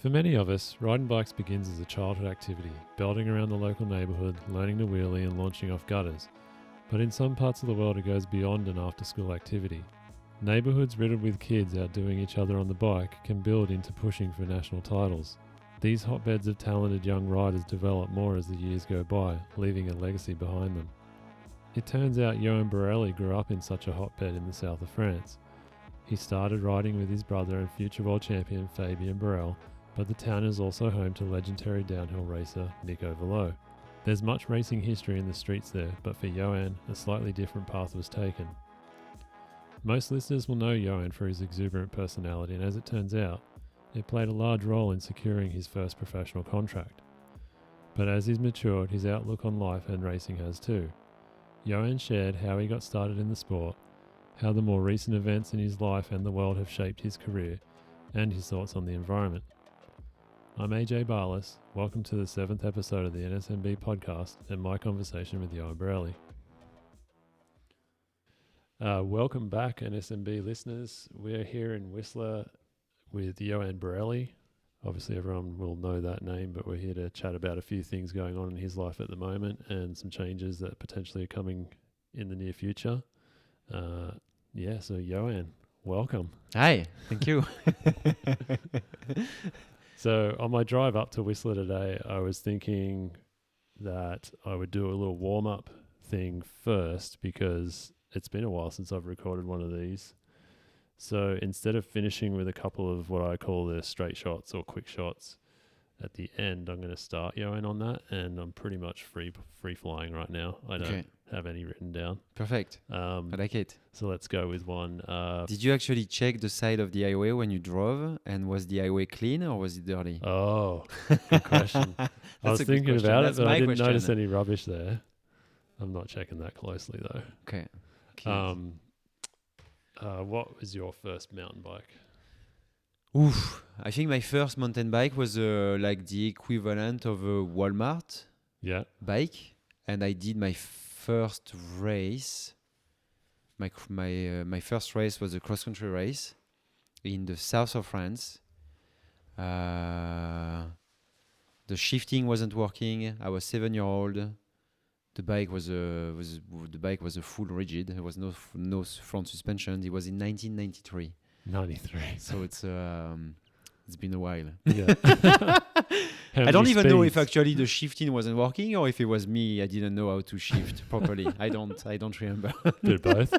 For many of us, riding bikes begins as a childhood activity, belting around the local neighbourhood, learning to wheelie and launching off gutters. But in some parts of the world it goes beyond an after-school activity. Neighbourhoods riddled with kids outdoing each other on the bike can build into pushing for national titles. These hotbeds of talented young riders develop more as the years go by, leaving a legacy behind them. It turns out Yoann Barelli grew up in such a hotbed in the south of France. He started riding with his brother and future world champion Fabien Barel, but the town is also home to legendary downhill racer Nico Velo. There's much racing history in the streets there, but for Yoann, a slightly different path was taken. Most listeners will know Yoann for his exuberant personality, and as it turns out, it played a large role in securing his first professional contract. But as he's matured, his outlook on life and racing has too. Yoann shared how he got started in the sport, how the more recent events in his life and the world have shaped his career, and his thoughts on the environment. I'm AJ Barlas. Welcome to the 7th episode of the NSMB podcast and my conversation with Yoann Barelli. Welcome back, NSMB listeners. We're here in Whistler with Yoann Barelli. Obviously everyone will know that name, but we're here to chat about a few things going on in his life at the moment and some changes that potentially are coming in the near future. So Yoann, welcome. Hi, thank you. So on my drive up to Whistler today, I was thinking that I would do a little warm-up thing first because it's been a while since I've recorded one of these. So instead of finishing with a couple of what I call the straight shots or quick shots at the end, I'm going to start Yoann on that, and I'm pretty much free flying right now. I don't have any written down. Perfect. I like it. So let's go with one. Did you actually check the side of the highway when you drove, and was the highway clean or was it dirty? Oh, good question. I was thinking about it, but I didn't notice any rubbish there. I'm not checking that closely though. Okay. What was your first mountain bike? Oof. I think my first mountain bike was like the equivalent of a Walmart bike, and I did my first race. My first race was a cross country race in the south of France. The shifting wasn't working. I was 7-year-old. The bike was a full rigid. There was no front suspension. It was in 1993. 93. So it's been a while. Yeah. I don't even know if actually the shifting wasn't working or if it was me. I didn't know how to shift properly. I don't remember. Bit of both.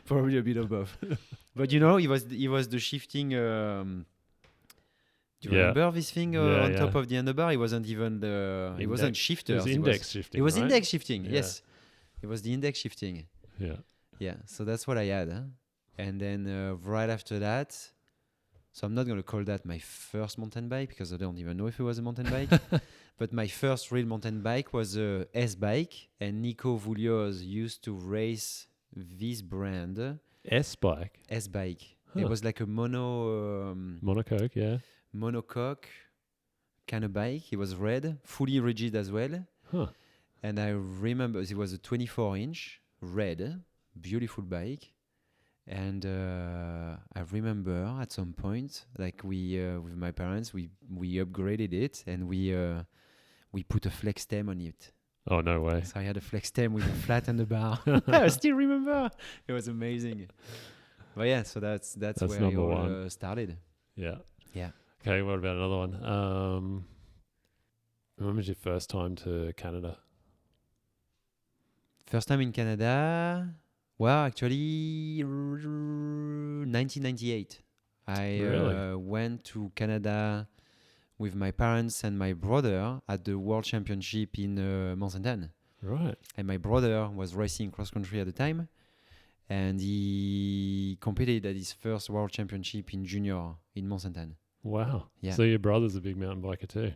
Probably a bit of both. But it was the shifting. Do you remember this thing on top of the handlebar? It wasn't even it wasn't shifters. It was index shifting. It was right? index shifting. Yeah. Yes, it was the index shifting. Yeah. Yeah. So that's what I had. And then right after that, so I'm not going to call that my first mountain bike because I don't even know if it was a mountain bike. But my first real mountain bike was a S-bike, and Nico Voulios used to race this brand. S-bike? S-bike. Huh. It was like a monocoque, yeah. Monocoque kind of bike. It was red, fully rigid as well. Huh. And I remember it was a 24-inch red, beautiful bike. And I remember at some point, like we with my parents, we upgraded it and we put a flex stem on it. Oh, no way. So I had a flex stem with a flat handlebar. I still remember. It was amazing. But yeah, so that's where it all started. Yeah. Yeah. Okay, what about another one? When was your first time to Canada? First time in Canada? Well, actually, 1998. I went to Canada with my parents and my brother at the World Championship in Mont-Sainte-Anne. Right. And my brother was racing cross-country at the time, and he competed at his first World Championship in junior in Mont-Sainte-Anne. Wow. Yeah. So your brother's a big mountain biker too?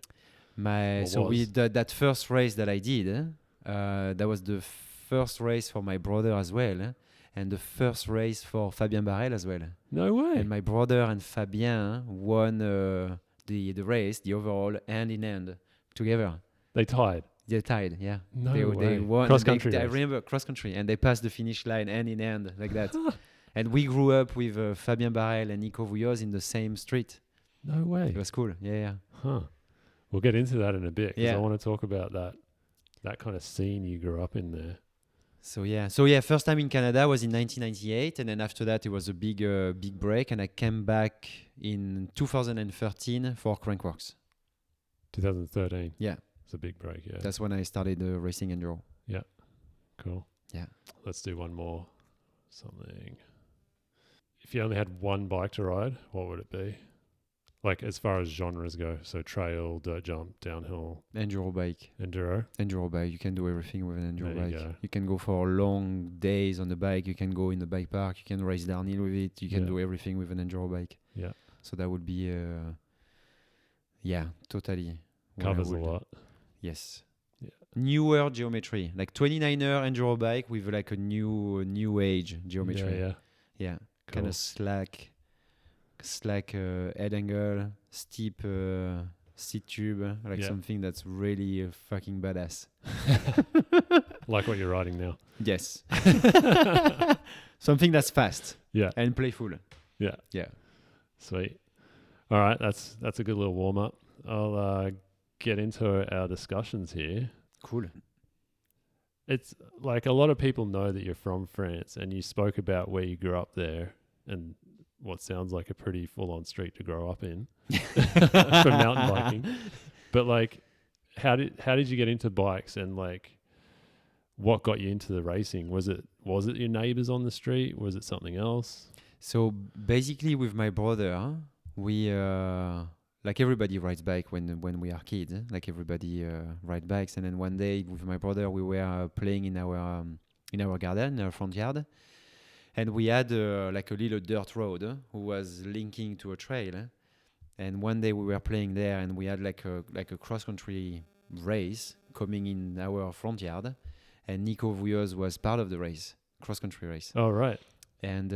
That first race that I did, that was the first race for my brother as well, and the first race for Fabien Barel as well. No way. And my brother and Fabien won the race, the overall, hand in hand together. They tied? They tied, yeah. No they way. won. Cross-country race. I remember cross-country, and they passed the finish line hand in hand like that. And we grew up with Fabien Barel and Nico Voulios in the same street. No way. It was cool, yeah. Huh. We'll get into that in a bit because Yeah. I want to talk about that kind of scene you grew up in there. So yeah, first time in Canada was in 1998, and then after that it was a big break, and I came back in 2013 for Crankworx. 2013. Yeah, it's a big break. Yeah, that's when I started racing enduro. Yeah, cool. Yeah, let's do one more. Something. If you only had one bike to ride, what would it be? Like as far as genres go, so trail, dirt jump, downhill. Enduro bike. Enduro bike. You can do everything with an enduro there bike. You can go for long days on the bike. You can go in the bike park. You can race downhill with it. You can do everything with an enduro bike. Yeah. So that would be, totally. Covers a lot. Yes. Yeah. Newer geometry, like 29er enduro bike with like a new age geometry. Yeah. Cool. Kind of slack head angle, steep seat tube, like something that's really fucking badass. Like what you're riding now. Yes. Something that's fast. Yeah. And playful. Yeah. Yeah. Sweet. All right, that's a good little warm up. I'll get into our discussions here. Cool. It's like a lot of people know that you're from France, and you spoke about where you grew up there and what sounds like a pretty full-on street to grow up in for mountain biking. But like, how did you get into bikes, and like, what got you into the racing? Was it your neighbors on the street? Was it something else? So basically, with my brother, we like everybody rides bike when we are kids. Like everybody ride bikes, and then one day with my brother, we were playing in our garden, in our front yard. And we had like a little dirt road who was linking to a trail. And one day we were playing there, and we had like a cross-country race coming in our front yard. And Nico Vouilloz was part of the race, cross-country race. Oh, right. And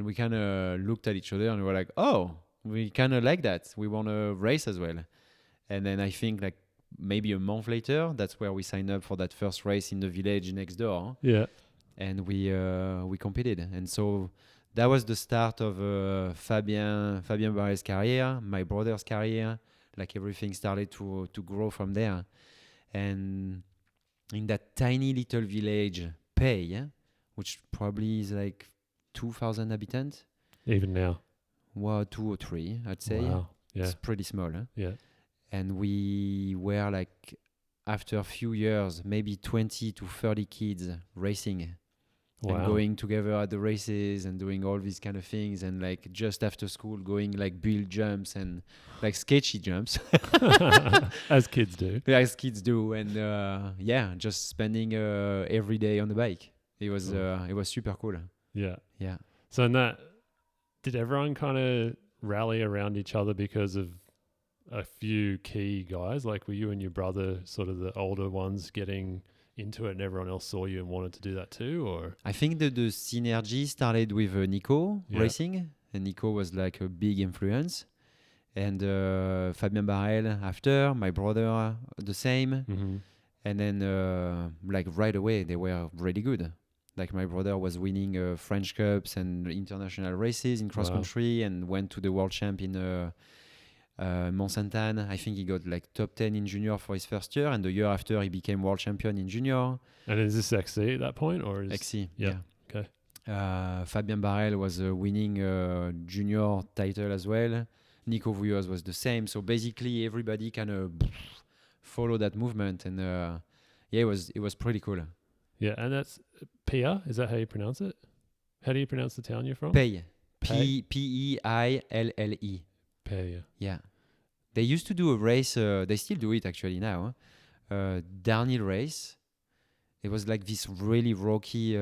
we kind of looked at each other and we were like, oh, we kind of like that. We want to race as well. And then I think like maybe a month later, that's where we signed up for that first race in the village next door. Yeah. And we competed, and so that was the start of Fabien Barret's career, my brother's career. Like everything started to grow from there, and in that tiny little village, Pey, which probably is like 2,000 inhabitants. Even now, 2 or 3, I'd say. Wow. Yeah, it's pretty small. Huh? Yeah, and we were like, after a few years, maybe 20 to 30 kids racing. Wow. And going together at the races and doing all these kind of things, and like just after school going like build jumps and like sketchy jumps as kids do. And just spending every day on the bike. It was super cool. Yeah. So in that, did everyone kind of rally around each other because of a few key guys? Like, were you and your brother sort of the older ones getting into it, and everyone else saw you and wanted to do that too? Or I think the synergy started with Nico racing, and Nico was like a big influence, and Fabien Barret after, my brother the same. Mm-hmm. And then like right away they were really good. Like my brother was winning French Cups and international races in cross country, and went to the world champ in Mont Sainte-Anne. I think he got like top 10 in junior for his first year, and the year after he became world champion in junior. And is this XC at that point, or is XC? Yeah. Okay. Fabien Barret was winning junior title as well. Nico Vouilloz was the same. So basically everybody kind of followed that movement, and it was pretty cool. Yeah, and that's Pia. Is that how you pronounce it? How do you pronounce the town you're from? Pey. P-E-I-L-L-E. Pey. Yeah. They used to do a race. They still do it actually now. Downhill race. It was like this really rocky,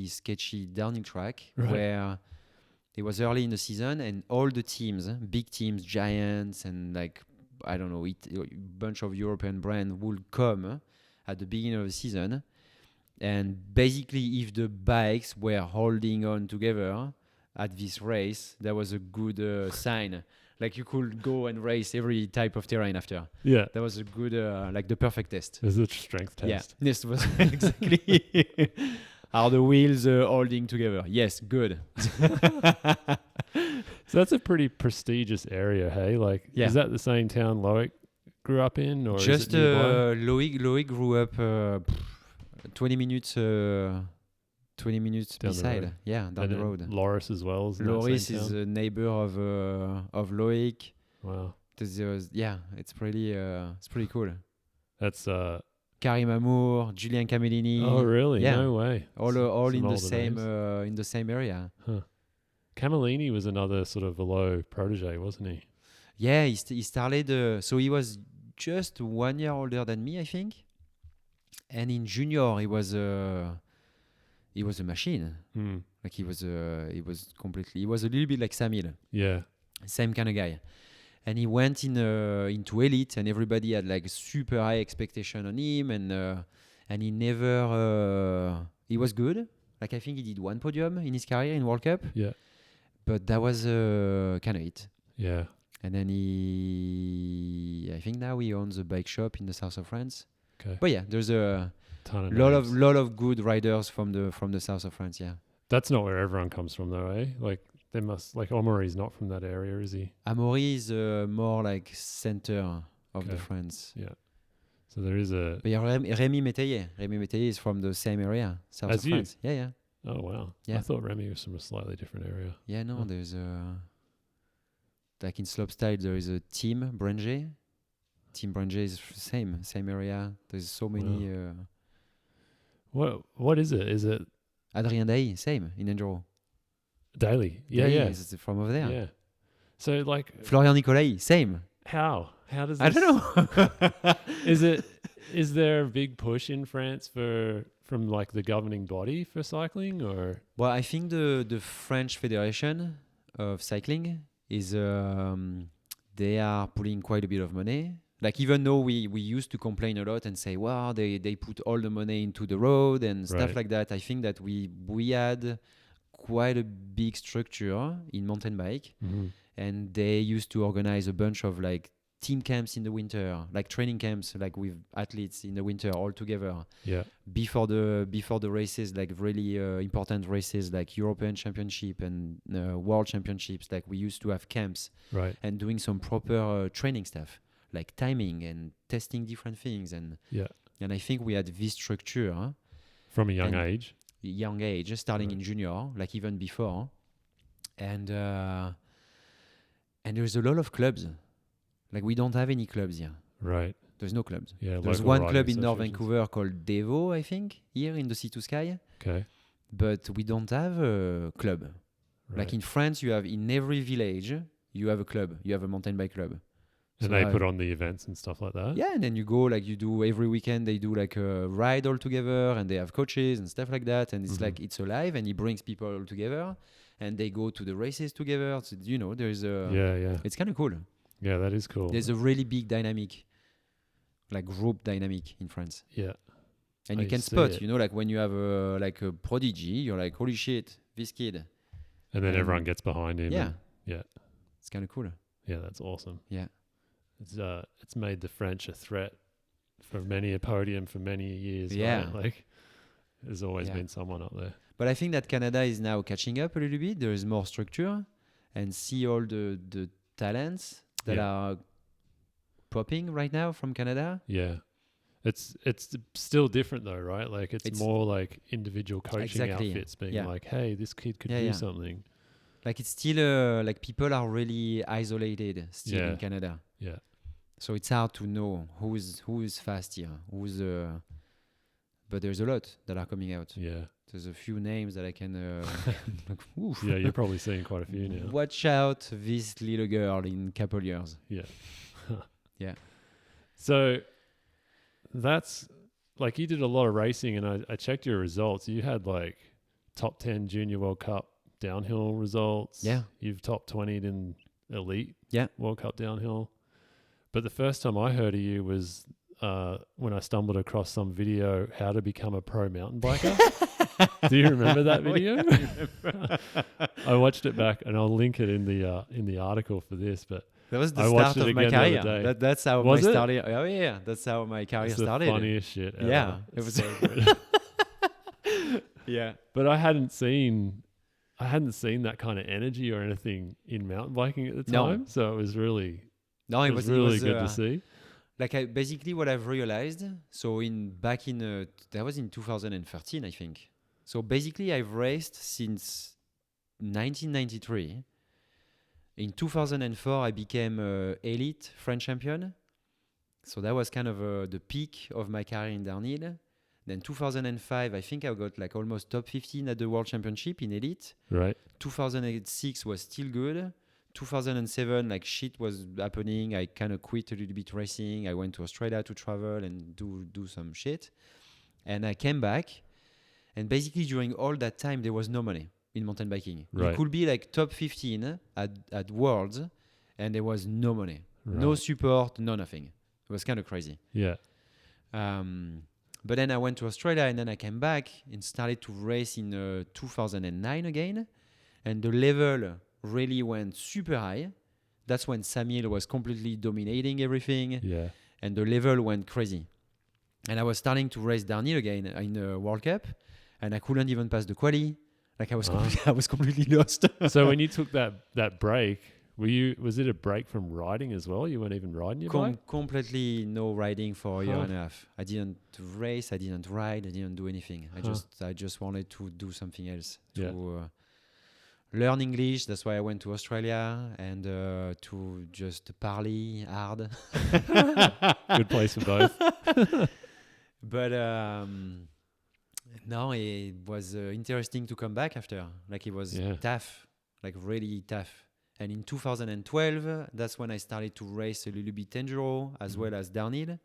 sketchy downhill track where it was early in the season, and all the teams, big teams, Giants, and like I don't know, a bunch of European brands would come at the beginning of the season. And basically, if the bikes were holding on together at this race, that was a good sign. Like you could go and race every type of terrain after. Yeah. That was a good, like the perfect test. It was a strength test. Yeah, this was exactly. Are the wheels holding together? Yes, good. So So that's a pretty prestigious area, hey? Like, is that the same town Loic grew up in, or just is it nearby? Loic grew up 20 minutes 20 minutes Down beside. Down the road. Loris as well. Loris is a neighbor of Loic. Wow. It's pretty cool. That's Karim Amour, Julien Camellini. Oh, really? Yeah. No way. All in the same area. Huh. Camellini was another sort of Velo protege, wasn't he? Yeah, he started. So he was just 1 year older than me, I think. And in junior, he was a machine. Like he was a little bit like Samil. Yeah. Same kind of guy. And he went into elite, and everybody had like super high expectation on him, and he never. He was good. Like I think he did 1 podium in his career in World Cup. Yeah. But that was kind of it. Yeah. And then I think now he owns a bike shop in the south of France. Okay. But yeah, there's a lot of good riders from the south of France. Yeah. That's not where everyone comes from, though, eh? Like they must. Like Amaury's not from that area, is he? Amaury is more like center of the France. Yeah. So there is a. But yeah, Rémi Métayer. Rémi Métayer is from the same area, south of France. Yeah. Oh wow. Yeah. I thought Remy was from a slightly different area. Yeah, no, there's like in slopestyle there is a Team Branger. Team Branger is same area. There's so many. What is it? Is it Adrien Dailly? Same in enduro. Daily. Yeah, Dailly is from over there. Yeah. So like Florian Nicolai, same. How does this? I don't know. Is there a big push in France from like the governing body for cycling, or? Well, I think the French Federation of Cycling is they are putting quite a bit of money. Like even though we used to complain a lot and say, wow, they put all the money into the road and stuff like that. I think that we had quite a big structure in mountain bike, and they used to organize a bunch of like team camps in the winter, like training camps, like with athletes in the winter all together. Yeah. Before the races, like really important races, like European Championship and World Championships, like we used to have camps, right, and doing some proper training stuff, like timing and testing different things, and I think we had this structure from a young age, starting in junior, like even before, and there's a lot of clubs. Like we don't have any clubs here. Right. There's no clubs. Yeah. There's one club in North Vancouver called Devo, I think, here in the Sea to Sky. Okay. But we don't have a club. Right. Like in France, you have in every village, you have a club. You have a mountain bike club. And they put on the events and stuff like that? Yeah, and then you go, like you do every weekend, they do like a ride all together, and they have coaches and stuff like that. And it's like, it's alive, and it brings people all together, and they go to the races together. So, there's a... Yeah. It's kind of cool. Yeah, that is cool. There's a really big dynamic, like group dynamic in France. Yeah. And you can spot, like when you have a prodigy, you're like, holy shit, this kid. And then everyone gets behind him. Yeah. Yeah. It's kind of cool. Yeah, that's awesome. Yeah. It's made the French a threat for many a podium for many years. Yeah. Right? Like there's always been someone up there. But I think that Canada is now catching up a little bit. There is more structure, and see all the talents that are popping right now from Canada. Yeah. It's still different though, right? Like it's more like individual coaching outfits being like, hey, this kid could do something. Like it's still like people are really isolated still in Canada. Yeah. So it's hard to know who is fast here, but there's a lot that are coming out. Yeah. There's a few names that I can. Yeah, you're probably seeing quite a few now. Watch out, this little girl in a couple years. Yeah. Yeah. So that's like you did a lot of racing, and I checked your results. You had like top 10 Junior World Cup downhill results. Yeah. You've top 20'd in elite World Cup downhill. But the first time I heard of you was when I stumbled across some video, how to become a pro mountain biker. Do you remember that video? I watched it back, and I'll link it in the article for this. But that was the start of my career. That's how my started. Oh yeah, that's how my career started. The funniest shit ever. Yeah, it was so good. Yeah, but I hadn't seen I hadn't seen that kind of energy or anything in mountain biking at the time, so it was really good to see. Like basically what I've realized. So that was in 2013, I think. So basically, I've raced since 1993. In 2004, I became elite French champion. So that was kind of the peak of my career in downhill. Then 2005, I think I got like almost top 15 at the World Championship in elite. Right. 2006 was still good. 2007, like shit was happening. I kind of quit a little bit racing. I went to Australia to travel and do some shit. And I came back. And basically during all that time, there was no money in mountain biking. Right. You could be like top 15 at Worlds, and there was no money. Right. No support, no nothing. It was kind of crazy. Yeah. But then I went to Australia, and then I came back and started to race in 2009 again. And the level really went super high. That's when Samuel was completely dominating everything. Yeah. And the level went crazy. And I was starting to race downhill again in the World Cup. And I couldn't even pass the quali. Like I was completely lost. So when you took that break, was it a break from riding as well? You weren't even riding your bike? Completely no riding for a year and a half. I didn't race, I didn't ride, I didn't do anything. I just wanted to do something else. To learn English. That's why I went to Australia and to just parley hard. Good place for both. But no, it was interesting to come back after. Like it was tough, like really tough. And in 2012, that's when I started to race a little bit enduro as well as downhill.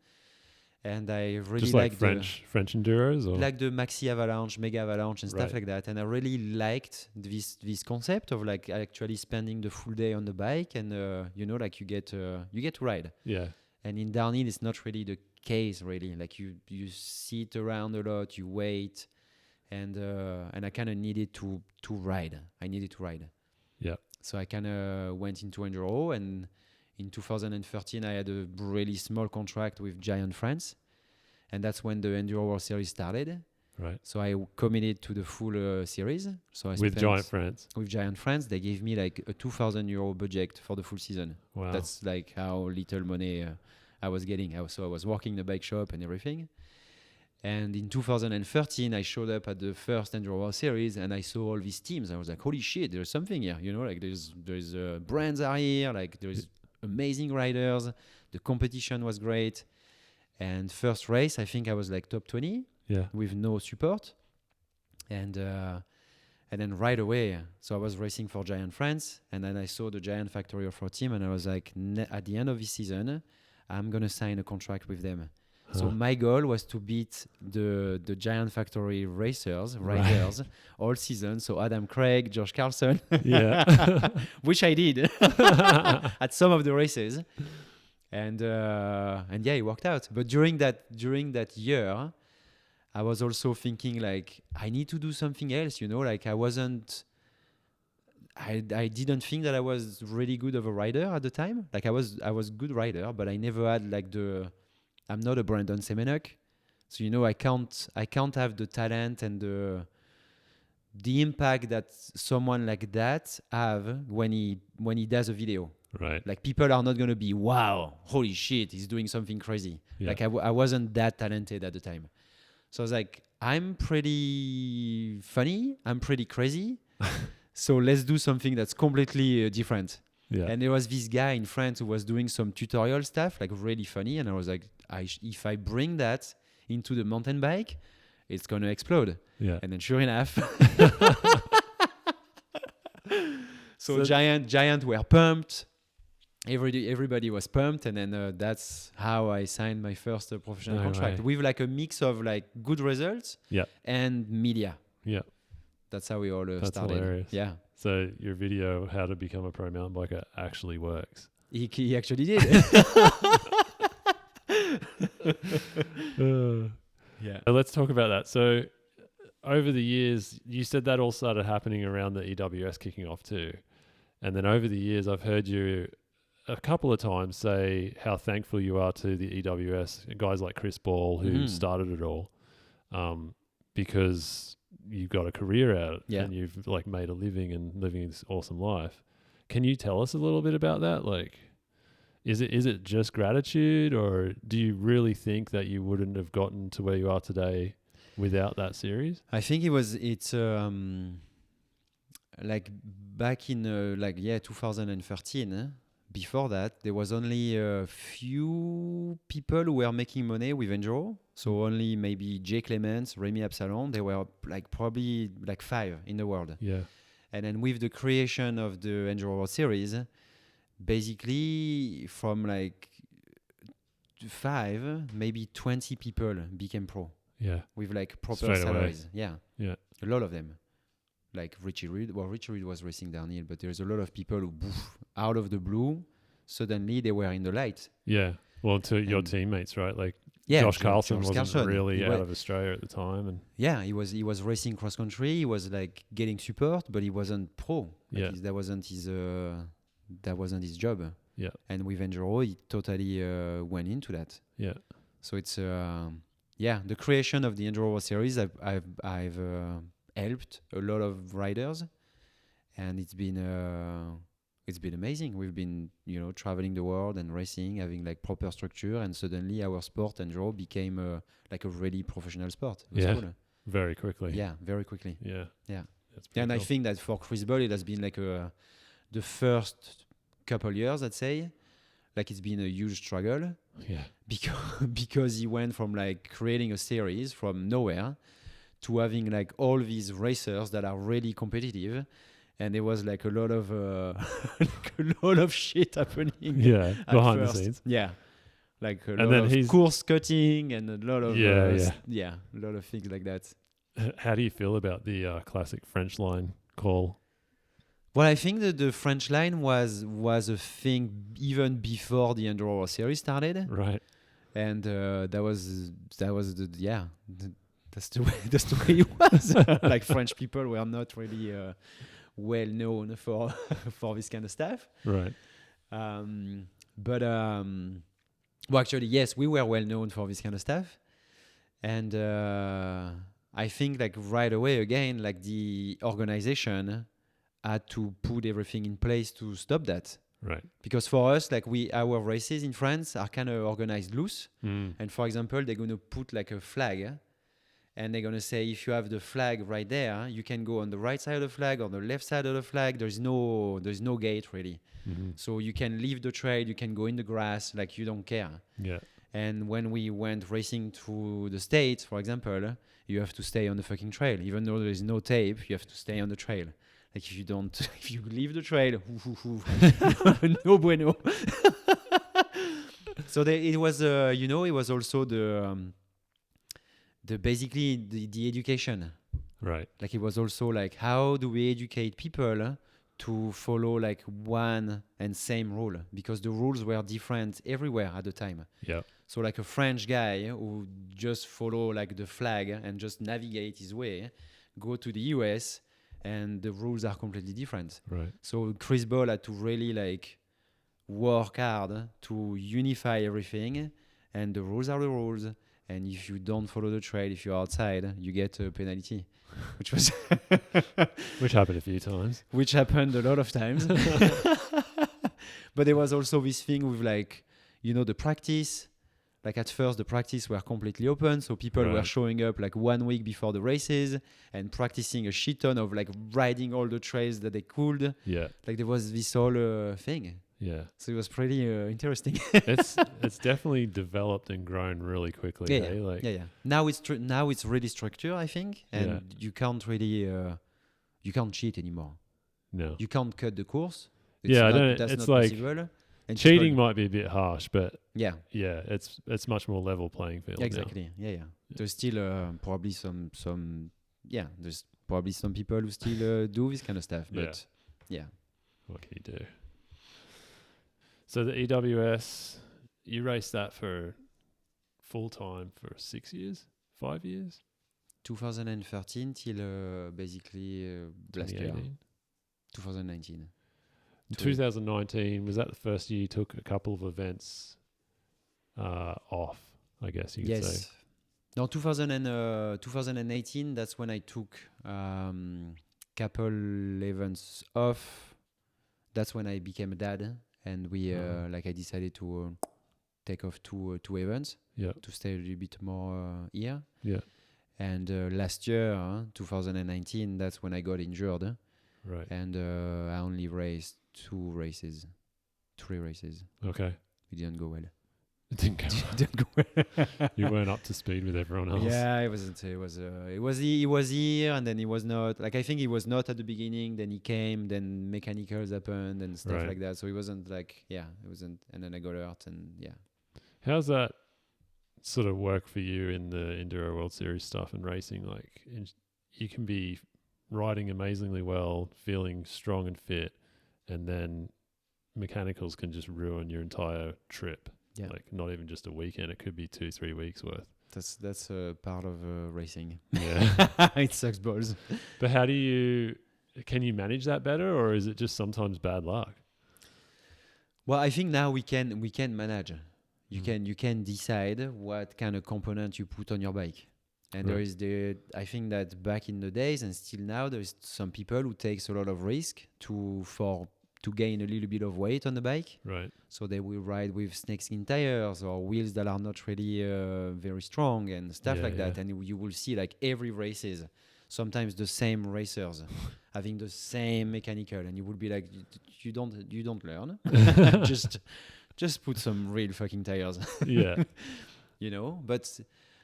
And I really just like French enduros, or like the maxi avalanche, mega avalanche, and stuff like that. And I really liked this concept of like actually spending the full day on the bike, and like you get to ride. Yeah. And in downhill, it's not really the case, really. Like you sit around a lot, you wait, and I kind of needed to ride. I needed to ride. Yeah. So I kind of went into enduro, and in 2013 I had a really small contract with Giant France, and that's when the Enduro World Series started. Right. So I committed to the full series. So with Giant France. With Giant France, they gave me like a €2,000 budget for the full season. Wow. That's like how little money I was getting. So I was working the bike shop and everything. And in 2013, I showed up at the first Enduro World Series, and I saw all these teams. I was like, holy shit, there's something here. Like there's brands are here, like there's amazing riders. The competition was great. And first race, I think I was like top 20 with no support. And then right away, so I was racing for Giant France, and then I saw the Giant Factory Off-Road team, and I was like, at the end of this season, I'm going to sign a contract with them. So my goal was to beat the Giant Factory riders all season. So Adam Craig, George Carlson, which I did at some of the races, and it worked out. But during that year, I was also thinking like I need to do something else. Like I didn't think that I was really good of a rider at the time. Like I was a good rider, but I never had like I'm not a Brandon Semenuk, so I can't have the talent and the impact that someone like that have when he does a video. Right. Like people are not gonna be, wow, holy shit, he's doing something crazy. Yeah. Like I wasn't that talented at the time, so I was like, I'm pretty funny, I'm pretty crazy, so let's do something that's completely different. Yeah. And there was this guy in France who was doing some tutorial stuff, like really funny. And I was like, if I bring that into the mountain bike, it's going to explode. Yeah. And then sure enough. So Giant were pumped. Everybody was pumped. And then that's how I signed my first professional contract with like a mix of like good results and media. Yeah. That's how we all started. That's hilarious. Yeah. So your video, How to Become a Pro Mountain Biker, actually works. He actually did. So let's talk about that. So over the years, you said that all started happening around the EWS kicking off too. And then over the years, I've heard you a couple of times say how thankful you are to the EWS, guys like Chris Ball who started it all, because you've got a career out of it, Yeah. and you've like made a living and living this awesome life. Can you tell us a little bit about that? Like, is it just gratitude, or do you really think that you wouldn't have gotten to where you are today without that series? I think it's like back in 2013. Before that, there was only a few people who were making money with Enduro. So only maybe Jay Clements, Remy Absalon. They were like probably like 5 in the world. Yeah. And then with the creation of the Enduro World Series, basically from like 5, maybe 20 people became pro. Yeah. With like proper Straight salaries. away. Yeah. Yeah. A lot of them. Like Richie Reed. Well, Richie Reed was racing downhill, but there's a lot of people who, out of the blue, suddenly they were in the light. Yeah. Well, to your teammates, right? Like, yeah, Josh Carlson wasn't Carlson. really out of Australia at the time, and yeah, he was racing cross country. He was like getting support, but he wasn't pro. Like that wasn't his job. Yeah. And with Enduro, he totally went into that. Yeah. So it's the creation of the Enduro World Series. I've helped a lot of riders, and it's been amazing. We've been traveling the world and racing, having like proper structure, and suddenly our sport Enduro became like a really professional sport. Cool. Very quickly. Yeah, very quickly. Yeah. That's and cool. I think that for Chris Ball, it has been like the first couple years, I'd say, like it's been a huge struggle. Yeah. Because he went from like creating a series from nowhere to having like all these racers that are really competitive, and there was like a lot of shit happening. Yeah, behind the scenes. Yeah, like a lot of course cutting and a lot of a lot of things like that. How do you feel about the classic French line call? Well, I think that the French line was a thing even before the Enduro series started. Right. And that's the way it was. Like French people were not really well known for this kind of stuff. Right. Well, actually, yes, we were well known for this kind of stuff. And I think like right away again, like the organization had to put everything in place to stop that. Right. Because for us, like our races in France are kind of organized loose. And for example, they're going to put like a flag, and they're going to say, if you have the flag right there, you can go on the right side of the flag or the left side of the flag. There's no gate really. Mm-hmm. So you can leave the trail, you can go in the grass, like you don't care. Yeah. And when we went racing through the States, for example, you have to stay on the fucking trail. Even though there's no tape, you have to stay on the trail. Like if you leave the trail, no bueno. So it was also basically the education. Right. Like it was also like, how do we educate people to follow like one and same rule? Because the rules were different everywhere at the time. Yeah. So like a French guy who just follow like the flag and just navigate his way, go to the US, and the rules are completely different. Right. So Chris Ball had to really like work hard to unify everything, and the rules are the rules. And if you don't follow the trail, if you're outside, you get a penalty, which was which happened a few times. Which happened a lot of times. But there was also this thing with like, the practice. Like at first, the practice were completely open, so people were showing up like 1 week before the races and practicing a shit ton of like riding all the trails that they could. Yeah. Like there was this whole thing. Yeah. So it was pretty interesting. It's definitely developed and grown really quickly. Yeah. Like Now it's really structured, I think, and you can't really you can't cheat anymore. No. You can't cut the course. That's not like possible. And cheating might be a bit harsh, but yeah, it's much more level playing field. Exactly. Now. Yeah. There's still probably some there's probably some people who still do this kind of stuff, but what can you do? So the EWS, you raced that for full time for 6 years, 5 years? 2013 till basically last year, 2019. 2019, was that the first year you took a couple of events off, I guess you could say? No, 2018. That's when I took couple events off. That's when I became a dad, and we I decided to take off two events. Yeah. To stay a little bit more here. Yeah. And last year, 2019, that's when I got injured. Right. And I only raced 3 races. Okay. It didn't go well. It didn't go well. You weren't up to speed with everyone else. Yeah, it wasn't. He was here, and then he was not. Like, I think he was not at the beginning. Then he came. Then mechanicals happened and stuff like that. So he wasn't like, it wasn't. And then I got hurt, and yeah. How's that sort of work for you in the Enduro World Series stuff and racing? Like, you can be riding amazingly well, feeling strong and fit, and then mechanicals can just ruin your entire trip. Yeah. Like, not even just a weekend, it could be 2-3 weeks worth. That's a part of racing. Yeah. It sucks balls. But can you manage that better, or is it just sometimes bad luck? Well, I think now we can manage. You can decide what kind of component you put on your bike. And there is I think that back in the days and still now, there's some people who takes a lot of risk to gain a little bit of weight on the bike. Right. So they will ride with snakeskin tires or wheels that are not really very strong and stuff like that. And you will see like every races, sometimes the same racers having the same mechanical, and you will be like, you don't learn. just put some real fucking tires. Yeah. But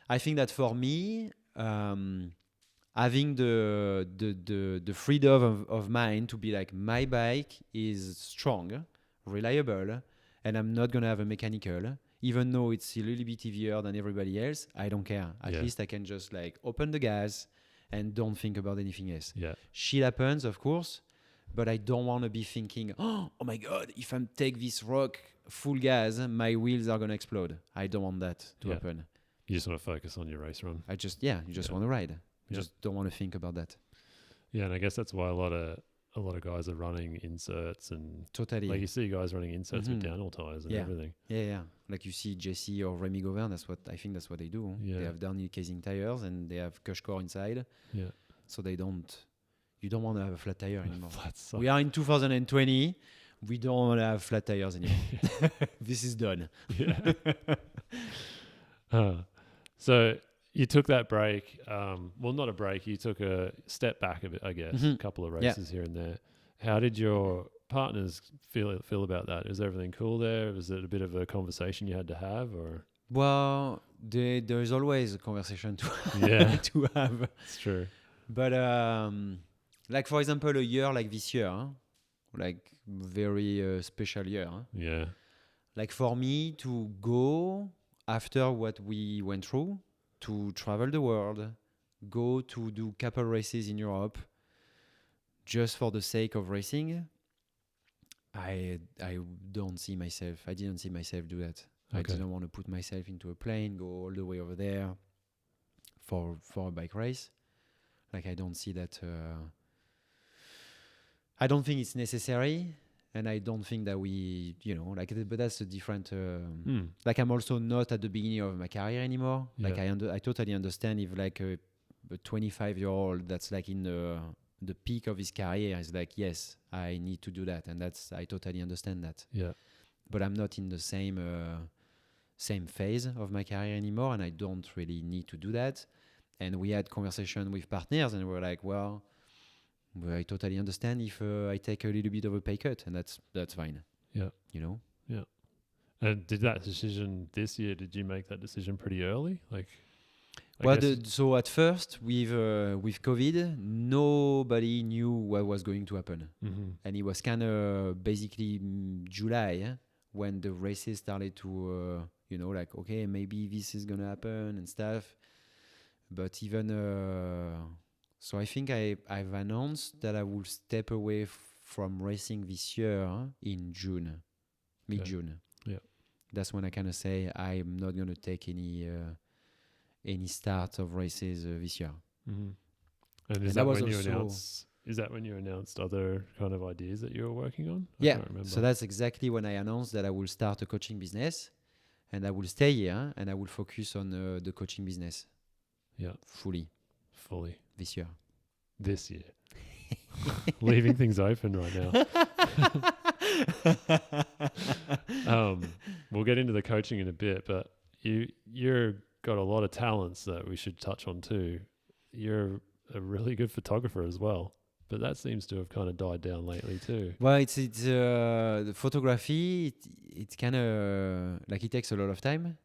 I think that for me, having the freedom of mind to be like, my bike is strong, reliable, and I'm not gonna have a mechanical, even though it's a little bit heavier than everybody else. I don't care. At least I can just like open the gas and don't think about anything else. Yeah. Shit happens, of course, but I don't want to be thinking, oh my God, if I take this rock full gas, my wheels are gonna explode. I don't want that to happen. You just want to focus on your race run. You just want to ride. You just don't want to think about that. Yeah, and I guess that's why a lot of guys are running inserts and totally. Like, you see guys running inserts with downhill tires and everything. Yeah. Like you see Jesse or Remy Gauvin. That's what they do. Yeah. They have downhill casing tires and they have Cushcore inside. Yeah. So you don't want to have a flat tire anymore. We are in 2020. We don't want to have flat tires anymore. This is done. Yeah. So you took that break. Well, not a break. You took a step back a bit, I guess. A couple of races here and there. How did your partners feel about that? Is everything cool there? Was it a bit of a conversation you had to have, or? Well, there is always a conversation to have. It's true. But like, for example, a year like this year, like very special year. Yeah. Like, for me to go after what we went through, to travel the world, go to do couple races in Europe, just for the sake of racing, I didn't see myself do that. Okay. I didn't want to put myself into a plane, go all the way over there for a bike race. Like, I don't see that. I don't think it's necessary. And I don't think that we, but that's a different. Like, I'm also not at the beginning of my career anymore. Yeah. Like, I totally understand if like a 25-year-old that's like in the peak of his career is like, yes, I need to do that, and I totally understand that. Yeah. But I'm not in the same phase of my career anymore, and I don't really need to do that. And we had conversation with partners, and we're like, well, I totally understand if I take a little bit of a pay cut, and that's fine. Yeah. Yeah. And did that decision this year? Did you make that decision pretty early? Like, so at first with COVID, nobody knew what was going to happen, and it was kind of basically July when the races started to, like, okay, maybe this is gonna happen and stuff. But even so I think I've announced that I will step away from racing this year in June, mid-June. Yeah. That's when I kind of say I'm not going to take any start of races this year. And is that when you announced other kind of ideas that you were working on? I can't remember. So that's exactly when I announced that I will start a coaching business, and I will stay here and I will focus on the coaching business. Yeah. Fully. This year. Leaving things open right now. We'll get into the coaching in a bit, but you're got a lot of talents that we should touch on too. You're a really good photographer as well, but that seems to have kind of died down lately too. Well, it's the photography. It's kind of like it takes a lot of time,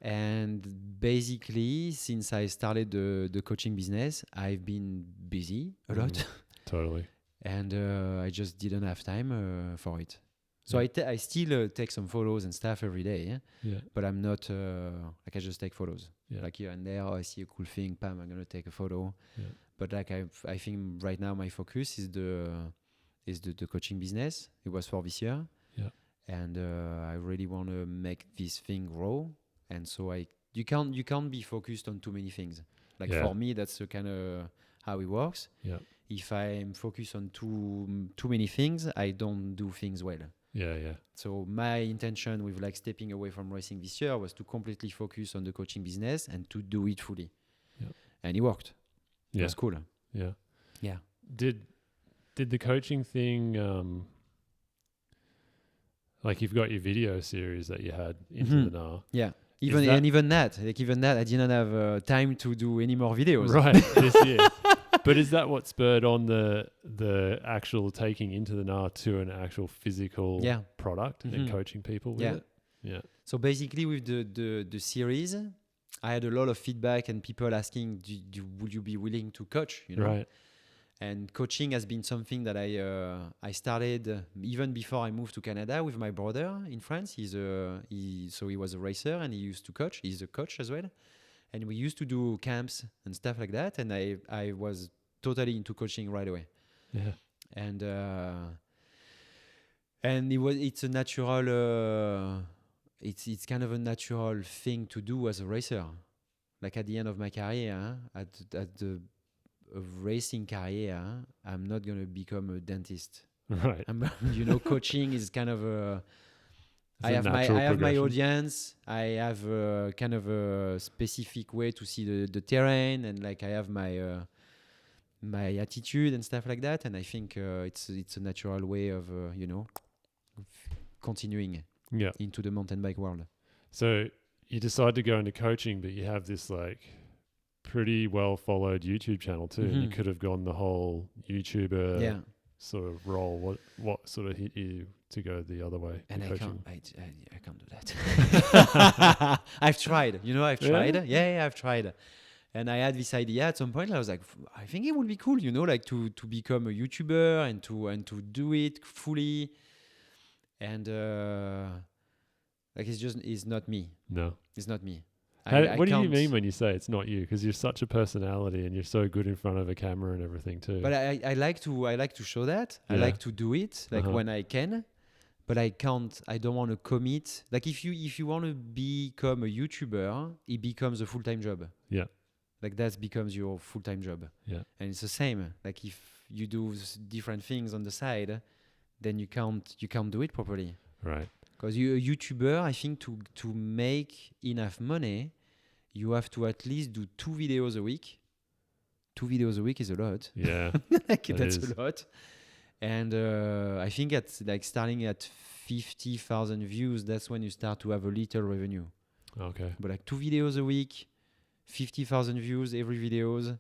and basically since I started the coaching business, I've been busy a lot. Totally. And I just didn't have time for it. So I still take some photos and stuff every day. Yeah. But I'm not like I just take photos. Yeah. Like here and there, I see a cool thing, bam, I'm gonna take a photo. Yeah. But like I think right now my focus is the coaching business. It was for this year. Yeah. And I really want to make this thing grow. And so you can't be focused on too many things. Like for me, that's kind of how it works. Yeah. If I'm focused on too many things, I don't do things well. Yeah. So my intention with like stepping away from racing this year was to completely focus on the coaching business and to do it fully. Yeah. And it worked. Yeah. It was cool. Yeah. Yeah. Did the coaching thing, like you've got your video series that you had into the NAR. Yeah. Even that, I didn't have time to do any more videos. Right, this year. But is that what spurred on the actual taking into the NAR to an actual physical product and coaching people with it? Yeah. So basically with the series, I had a lot of feedback and people asking, would you be willing to coach? You know? Right. And coaching has been something that I started even before I moved to Canada with my brother in France. He was a racer and he used to coach. He's a coach as well. And we used to do camps and stuff like that. And I was totally into coaching right away. Yeah. And it's a natural, it's kind of a natural thing to do as a racer. Like at the end of my career, at the racing career, I'm not going to become a dentist. Right. Coaching is kind of I have my audience. I have kind of a specific way to see the terrain, and like I have my my attitude and stuff like that. And I think it's a natural way of continuing into the mountain bike world. So you decide to go into coaching, but you have this like pretty well followed YouTube channel too. And you could have gone the whole YouTuber sort of role. What sort of hit you to go the other way? And I can't do that. I've tried. I've tried. Yeah, I've tried. And I had this idea at some point. I was like, I think it would be cool, like to become a YouTuber and to do it fully. And like it's not me. No, it's not me. What do you mean when you say it's not you? Because you're such a personality and you're so good in front of a camera and everything too. But I like to show that. Yeah. I like to do it when I can. But I can't. I don't want to commit. Like if you want to become a YouTuber, it becomes a full-time job. Yeah. Like that becomes your full-time job. Yeah. And it's the same. Like if you do different things on the side, then you can't do it properly. Right. Because you're a YouTuber, I think to make enough money, you have to at least do 2 videos a week. 2 videos a week is a lot. Yeah. That's a lot. And I think at like starting at 50,000 views, that's when you start to have a little revenue. Okay. But like 2 videos a week, 50,000 views every videos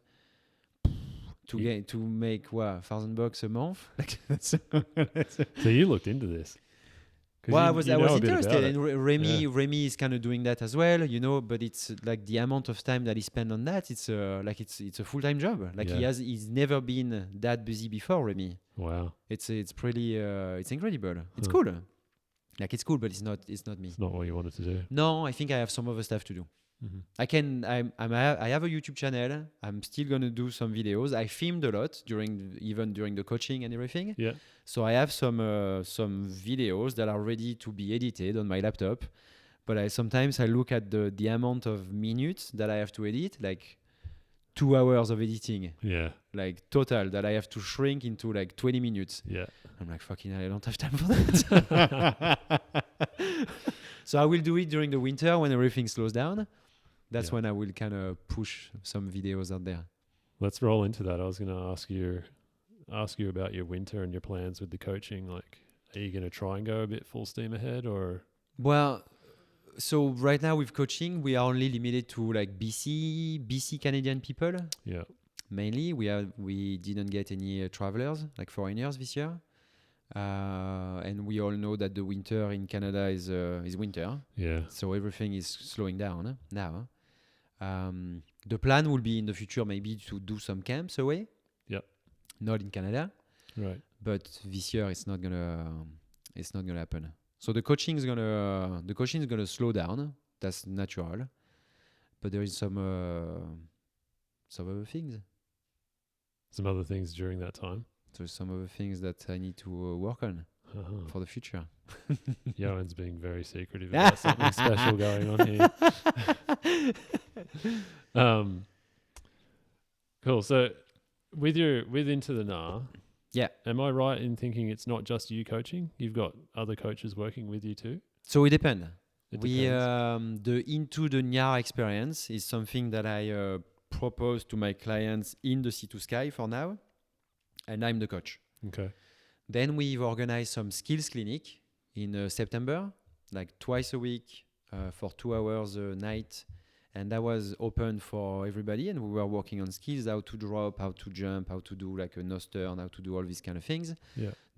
to make $1,000 a month. Like So you looked into this. Well, I was interested, and Remy is kind of doing that as well, but it's like the amount of time that he spent on that. It's a full-time job. Like he's never been that busy before, Remy. Wow, it's pretty it's incredible. It's cool. Like it's cool, but it's not me. It's not what you wanted to do. No, I think I have some other stuff to do. Mm-hmm. I have a YouTube channel. I'm still gonna do some videos. I filmed a lot during the coaching and everything. Yeah. So I have some videos that are ready to be edited on my laptop. But sometimes I look at the amount of minutes that I have to edit, like 2 hours of editing. Yeah. Like total that I have to shrink into like 20 minutes. Yeah. I'm like, fucking hell, I don't have time for that. So I will do it during the winter when everything slows down. that's when I will kind of push some videos out there. Let's roll into that. I was going to ask you about your winter and your plans with the coaching. Like, are you going to try and go a bit full steam ahead, or? Well, so right now with coaching, we are only limited to like BC Canadian people. Yeah. Mainly, we didn't get any travelers, like foreigners this year. And we all know that the winter in Canada is winter. Yeah. So everything is slowing down now. The plan will be in the future maybe to do some camps away. Yeah. Not in Canada. Right. But this year it's not gonna happen. So the coaching is gonna slow down. That's natural. But there is some other things. Some other things during that time. So some other things that I need to work on for the future. Johan's being very secretive about something special going on here. Cool. So with Into the Na, yeah. Am I right in thinking it's not just you coaching? You've got other coaches working with you too? So it depends. Depends. The Into the Na experience is something that I propose to my clients in the C2 Sky for now. And I'm the coach. Okay. Then we've organized some skills clinic in September, like twice a week for 2 hours a night. And that was open for everybody. And we were working on skills, how to drop, how to jump, how to do like a nose turn, how to do all these kind of things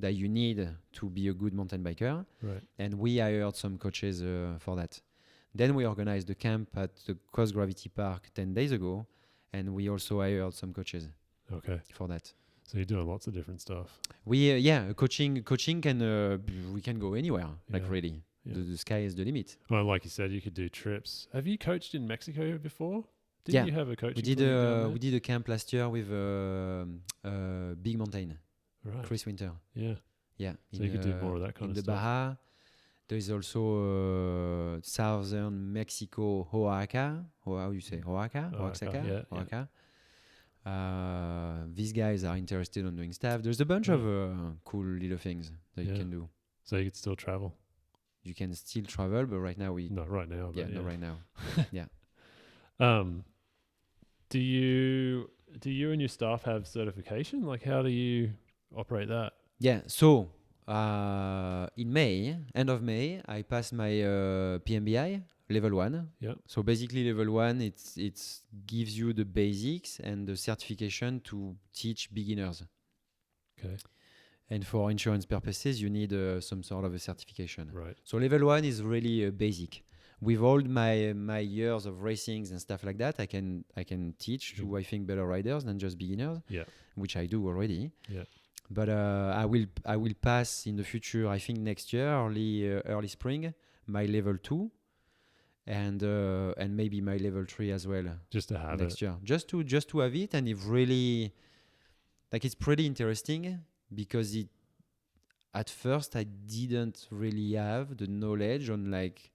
that you need to be a good mountain biker. Right. And we hired some coaches for that. Then we organized the camp at the Coast Gravity Park 10 days ago. And we also hired some coaches for that. So you're doing lots of different stuff. Coaching can we can go anywhere, really. Yeah. The sky is the limit. Well, like you said, you could do trips. Have you coached in Mexico before? Didn't you have a coaching? We did a camp last year with Big Mountain, right. Chris Winter. Yeah. So you could do more of that kind of stuff. In the Baja, there is also southern Mexico, Oaxaca. How you say Oaxaca? Oaxaca. These guys are interested in doing stuff. There's a bunch of cool little things that you can do. So you could still travel. You can still travel, but right now not right now. Not right now. Yeah. Do you and your staff have certification? Like, how do you operate that? Yeah. So in May, end of May, I passed my PMBI level 1. Yeah. So basically, level 1 it gives you the basics and the certification to teach beginners. Okay. And for insurance purposes, you need some sort of a certification. Right. So level 1 is really basic. With all my years of racings and stuff like that, I can teach to I think better riders than just beginners. Yeah. Which I do already. Yeah. But I will pass in the future. I think next year, early spring, my level 2, and maybe my level 3 as well. Just to have next year, just to have it, and if really, like, it's pretty interesting. Because at first I didn't really have the knowledge on like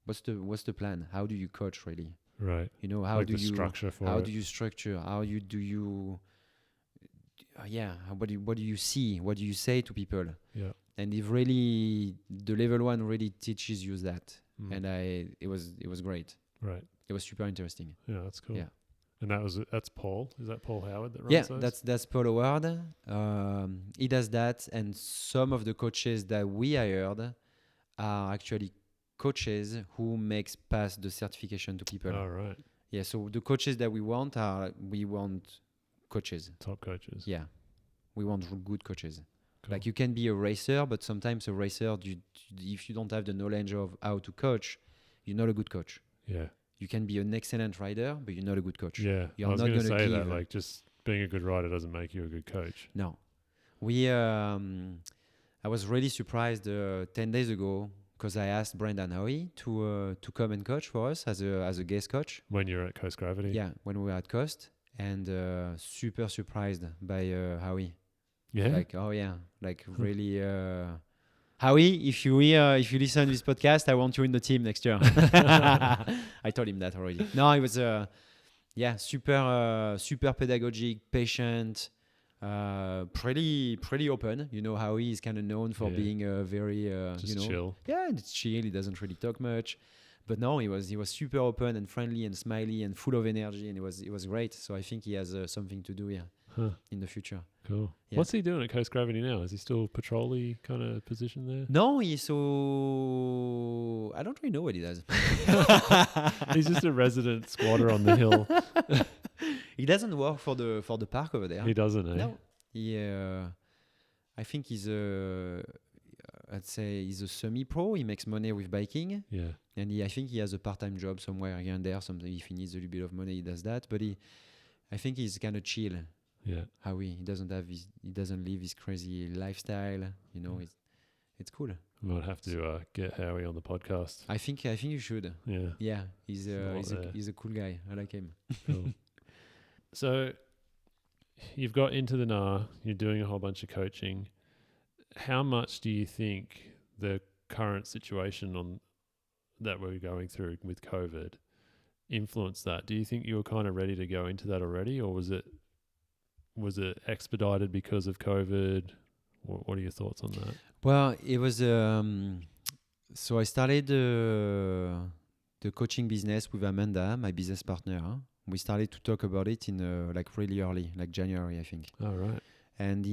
what's the plan? How do you coach really? Right. You know, how like do you structure for how it. do you structure? What do you see? What do you say to people? Yeah. And if really the level 1 really teaches you that, and it was great. Right. It was super interesting. Yeah, that's cool. Yeah. And that's Paul. Is that Paul Howard that runs those? Yeah, that's Paul Howard. He does that, and some of the coaches that we hired are actually coaches who makes pass the certification to people. Oh, right. Yeah, so the coaches that we want coaches. Top coaches. Yeah, we want good coaches. Cool. Like, you can be a racer, but sometimes a racer, if you don't have the knowledge of how to coach, you're not a good coach. Yeah. You can be an excellent rider, but you're not a good coach. Yeah, you're I was not going to say give that. Like, just being a good rider doesn't make you a good coach. No. I was really surprised 10 days ago because I asked Brendan Howie to come and coach for us as a guest coach. When you're at Coast Gravity? Yeah, when we were at Coast. And super surprised by Howie. Yeah? Like, oh yeah, like really... Howie, if you listen to this podcast, I want you in the team next year. I told him that already. No, it was super pedagogic, patient, pretty open. You know, Howie is kind of known for being very just chill. Yeah, it's chill. He doesn't really talk much, But no, he was super open and friendly and smiley and full of energy, and it was great. So I think he has something to do here in the future. Cool. Yeah. What's he doing at Coast Gravity now? Is he still patrol-y kind of position there? No, I don't really know what he does. He's just a resident squatter on the hill. He doesn't work for the park over there. He doesn't, eh? No. I think he's I'd say he's a semi-pro. He makes money with biking. Yeah. And I think he has a part-time job somewhere here and there. Something if he needs a little bit of money, he does that. But I think he's kind of chill. Yeah. How he doesn't live his crazy lifestyle. You know, it's cool. I might have to get Howie on the podcast. I think you should. Yeah. Yeah. He's a cool guy. I like him. Cool. So you've got into the NAR. You're doing a whole bunch of coaching. How much do you think the current situation that we're going through with COVID influenced that? Do you think you were kind of ready to go into that already, or was it expedited because of COVID? What are your thoughts on that? Well, it was so I started the coaching business with Amanda, my business partner. We started to talk about it in like really early, like January, I think. Oh, right. And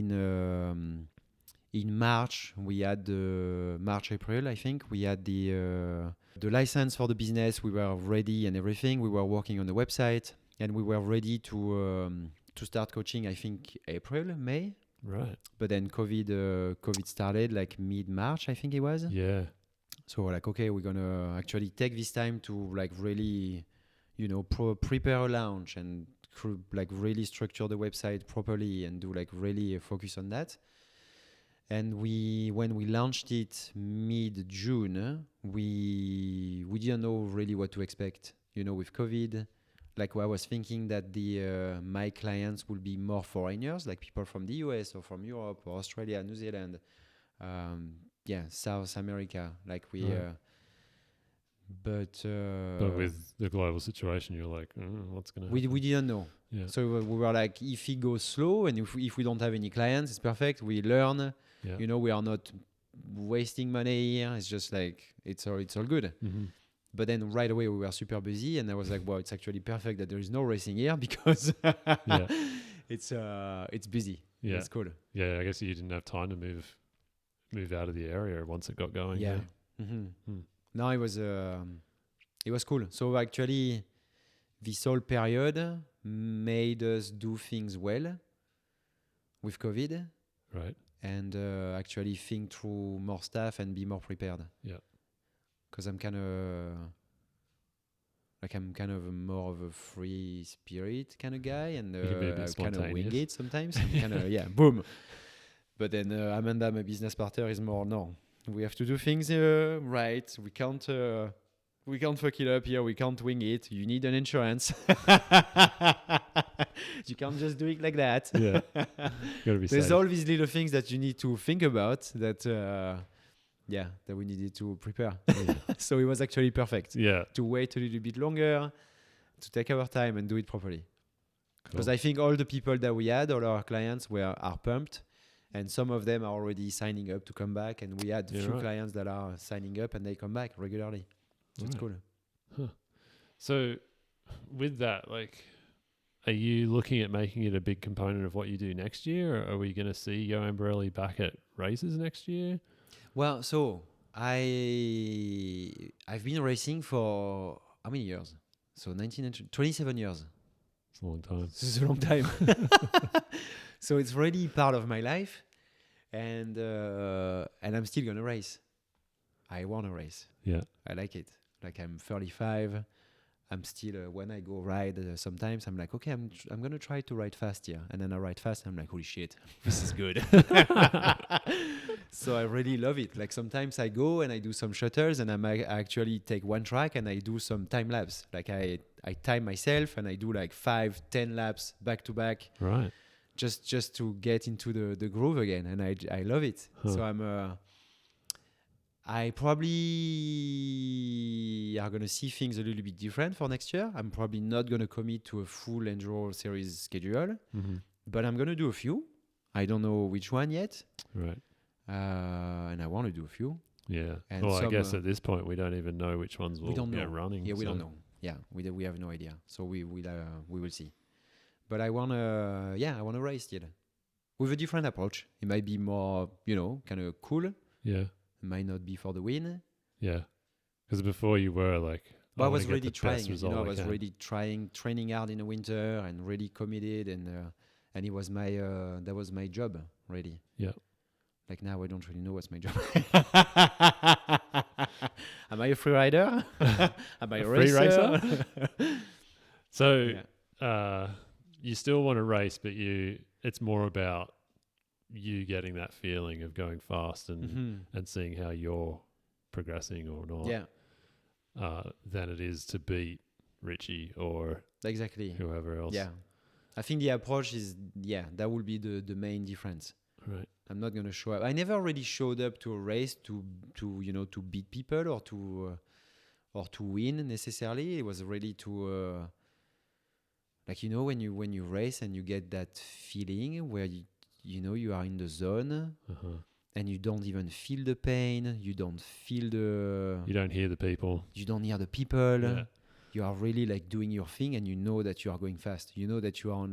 in March, we had April, I think, we had the license for the business. We were ready and everything. We were working on the website, and we were ready to start coaching, I think, April, May. Right. But then COVID started like mid-March, I think it was. Yeah. So like, okay, we're going to actually take this time to like really, prepare a launch and like really structure the website properly and do like really focus on that. And when we launched it mid-June, we didn't know really what to expect, with COVID. Like I was thinking that my clients will be more foreigners, like people from the US or from Europe or Australia, New Zealand, South America. Like we, right. But with the global situation, you're like, what's gonna happen? We didn't know. Yeah. So we were like, if it goes slow and if we don't have any clients, it's perfect. We learn. Yeah. We are not wasting money here. It's just like it's all good. Mm-hmm. But then right away we were super busy, and I was like, "Wow, it's actually perfect that there is no racing here because it's busy. Yeah, it's cool. Yeah, I guess you didn't have time to move out of the area once it got going. Yeah. Mm-hmm. No, it was cool. So actually, this whole period made us do things well with COVID, right? And actually think through more stuff and be more prepared. Yeah. Because I'm kind of more of a free spirit kind of guy, and I kind of wing it sometimes. Kind of boom. But then Amanda, my business partner, is more no. We have to do things right. We can't fuck it up here. We can't wing it. You need an insurance. You can't just do it like that. Yeah, gotta be There's safe. all these little things that you need to think about that we needed to prepare. Yeah. So it was actually perfect. Yeah. To wait a little bit longer, to take our time and do it properly. Because Cool. I think all the people that we had, all our clients are pumped, and some of them are already signing up to come back, and we had a few clients that are signing up and they come back regularly. So it's cool. Huh. So with that, like, are you looking at making it a big component of what you do next year, or are we going to see Johan Borelli back at races next year? Well, so I've been racing for how many years? So 27 years. It's a long time. This is a long time. So it's really part of my life, and I'm still gonna race. I want to race. Yeah. I like it. Like I'm 35. I'm still when I go ride sometimes I'm like, okay, I'm gonna try to ride fast here, and then I ride fast and I'm like, holy shit, this is good. So I really love it. Like sometimes I go and I do some shuttles, and I actually take one track and I do some time lapse. Like I time myself and I do like 5-10 laps back to back. Right. Just to get into the groove again, and I love it. So I probably are going to see things a little bit different for next year. I'm probably not going to commit to a full Enduro series schedule, but I'm going to do a few. I don't know which one yet. Right. And I want to do a few. Yeah. And Well, I guess at this point we don't even know which ones will be running. Yeah, we don't know. Yeah, we have no idea. So we will see. But I wanna race still with a different approach. It might be more, kind of cool. Yeah. It might not be for the win. Yeah. Because before you were like, but I was really trying. I was really training hard in the winter and really committed, and it was that was my job really. Yeah. Like now I don't really know what's my job. Am I a free rider? Am I a free racer? So you still want to race, but it's more about you getting that feeling of going fast and seeing how you're progressing or not. Yeah. Than it is to beat Richie or exactly whoever else. Yeah. I think the approach is that will be the main difference. Right. I'm not going to show up. I never really showed up to a race to beat people or to win necessarily. It was really to when you race and you get that feeling where you are in the zone and you don't even feel the pain. You don't feel you don't hear the people. You don't hear the people. Yeah. You are really like doing your thing, and you know that you are going fast. You know that you are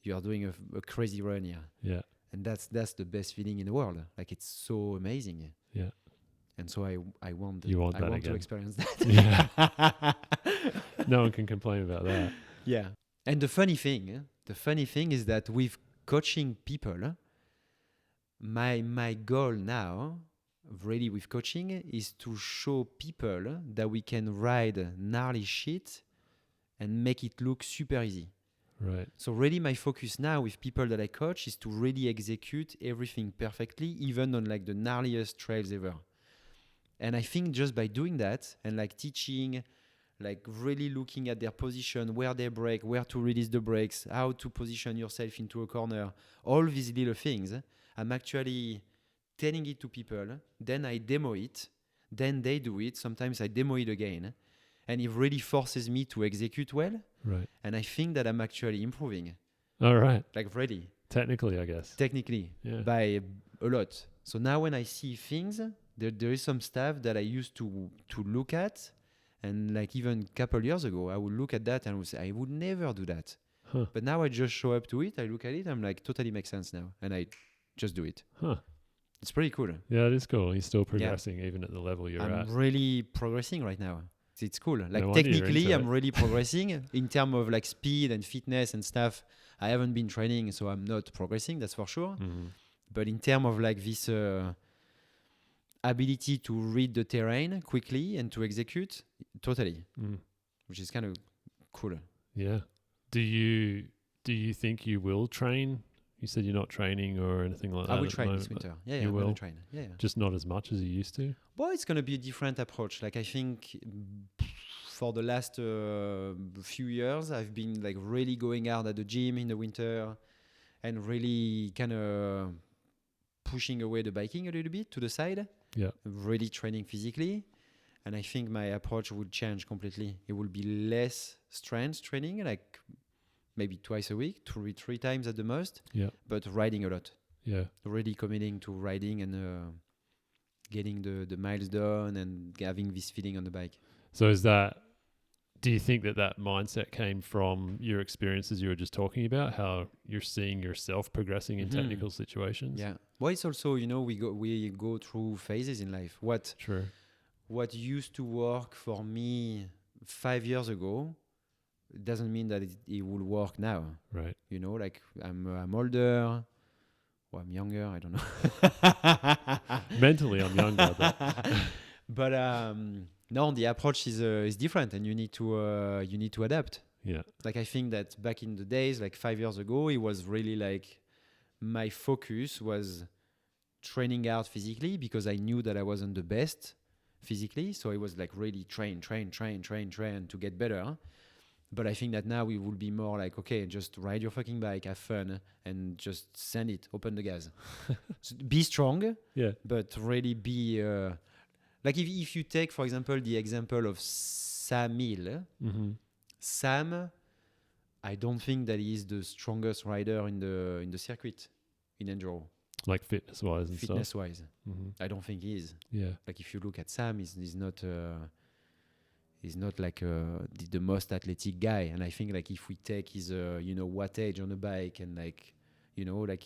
you are doing a crazy run here. Yeah. And that's the best feeling in the world. Like it's so amazing. Yeah. And so I want to experience that. Yeah. No one can complain about that. Yeah. And the funny thing is that with coaching people, my goal now, really with coaching, is to show people that we can ride gnarly shit and make it look super easy. Right. So really my focus now with people that I coach is to really execute everything perfectly, even on like the gnarliest trails ever. And I think just by doing that and like teaching, like really looking at their position, where they brake, where to release the brakes, how to position yourself into a corner, all these little things, I'm actually telling it to people. Then I demo it. Then they do it. Sometimes I demo it again. And it really forces me to execute well. Right. And I think that I'm actually improving. All right. Like really. Technically, I guess. Technically. Yeah. By a lot. So now when I see things, there is some stuff that I used to look at. And like even a couple years ago, I would look at that and I would say, I would never do that. Huh. But now I just show up to it. I look at it. I'm like, totally makes sense now. And I just do it. Huh. It's pretty cool. Yeah, it is cool. You're still progressing even at the level you're at. I'm really progressing right now. It's cool. Like no technically, I'm really progressing in terms of like speed and fitness and stuff. I haven't been training, so I'm not progressing. That's for sure. Mm-hmm. But in terms of like this ability to read the terrain quickly and to execute, totally, which is kind of cool. Yeah. Do you think you will train? You said you're not training or anything like that. I will train this winter. Yeah, you will train. Yeah. Just not as much as you used to. Well, it's going to be a different approach. Like I think for the last few years, I've been like really going hard at the gym in the winter and really kind of pushing away the biking a little bit to the side. Yeah. Really training physically. And I think my approach would change completely. It will be less strength training, like maybe twice a week, three times at the most. Yeah. But riding a lot. Yeah. Really committing to riding and getting the miles done and having this feeling on the bike. So do you think that mindset came from your experiences you were just talking about, how you're seeing yourself progressing in technical situations? Yeah. Well, it's also, we go through phases in life. True. What used to work for me 5 years ago doesn't mean that it will work now. Right. Like I'm older. Or I'm younger. I don't know. Mentally, I'm younger. But no, the approach is different, and you need to adapt. Yeah. Like I think that back in the days, like 5 years ago, it was really like my focus was training out physically because I knew that I wasn't the best physically. So it was like really train to get better. But I think that now we will be more like, okay, just ride your fucking bike, have fun, and just send it, open the gas. So be strong, but really be... like if you take, for example, the example of Sam Hill, Sam, I don't think that he is the strongest rider in the circuit in enduro. Like fitness-wise and stuff. Fitness-wise. I don't think he is. Yeah. Like if you look at Sam, he's not like the most athletic guy. And I think like if we take his wattage on a bike and like like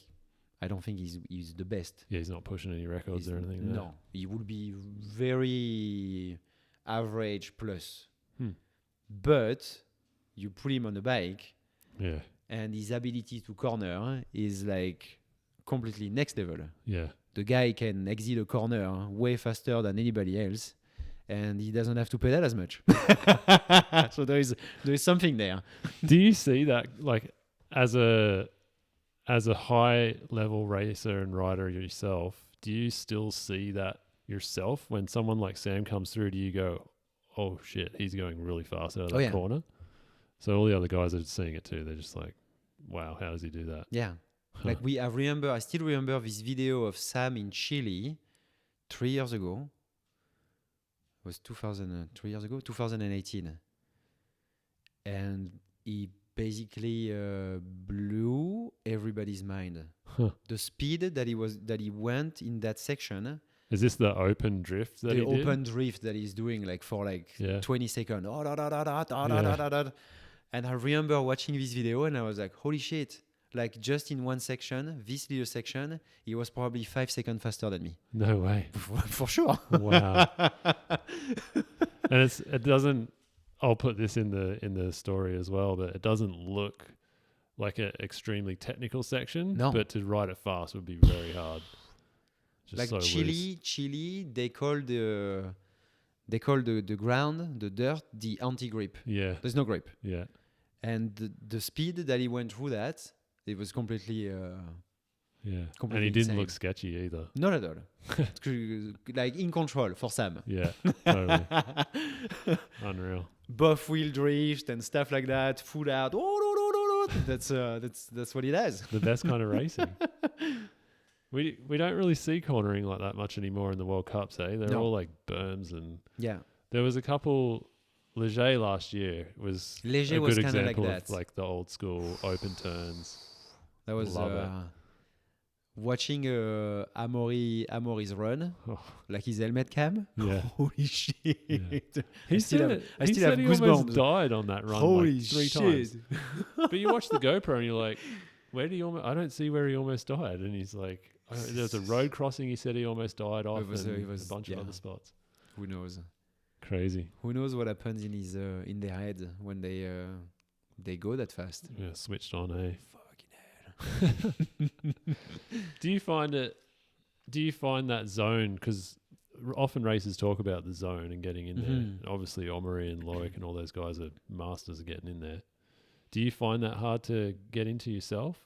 I don't think he's the best. Yeah, he's not pushing any records or anything. No, he would be very average plus. But you put him on a bike, and his ability to corner is like completely next level. Yeah, the guy can exit a corner way faster than anybody else, and he doesn't have to pedal as much. So there is something there. Do you see that like as a high level racer and rider yourself? Do you still see that yourself when someone like Sam comes through? Do you go, oh shit, he's going really fast out of that corner? So all the other guys are seeing it too. They're just like, wow, how does he do that? Yeah. Like I still remember this video of Sam in Chile 3 years ago. It was 3 years ago, 2018. And he basically blew everybody's mind. The speed that he went in that section. Is this the open drift that he did? The open drift that he's doing like for 20 seconds. And I remember watching this video and I was like, holy shit. Like just in one section, this little section, he was probably 5 seconds faster than me. No way. For sure. Wow. And it doesn't, I'll put this in the story as well, but it doesn't look like an extremely technical section. No. But to ride it fast would be very hard. Just like so Chile, they call the ground, the dirt, the anti-grip. Yeah. There's no grip. Yeah. And the speed that he went through that, it was completely and he didn't insane. look sketchy either. Not at all. Like in control for Sam. Yeah, totally. Unreal. Buff wheel drift and stuff like that. Full out. That's what he does. The best kind of racing. We don't really see cornering like that much anymore in the World Cups, eh? They're all like berms and there was a couple. Leger last year was a good example of like the old school open turns. That was watching Amaury's run, like his helmet cam. Yeah. Holy shit! Yeah. I still have he goosebumps. Almost died on that run. Holy like 3 shit. times. But you watch the GoPro and you're like, where did he almost? I don't see where he almost died. And he's like, there's a road crossing. He said he almost died off. It was a bunch of other spots. Who knows? Crazy. Who knows what happens in his in their head when they go that fast? Yeah, switched on, eh? Fucking hell. Do you find that zone? Because often racers talk about the zone and getting in there. Obviously, Amaury and Loic and all those guys are masters of getting in there. Do you find that hard to get into yourself?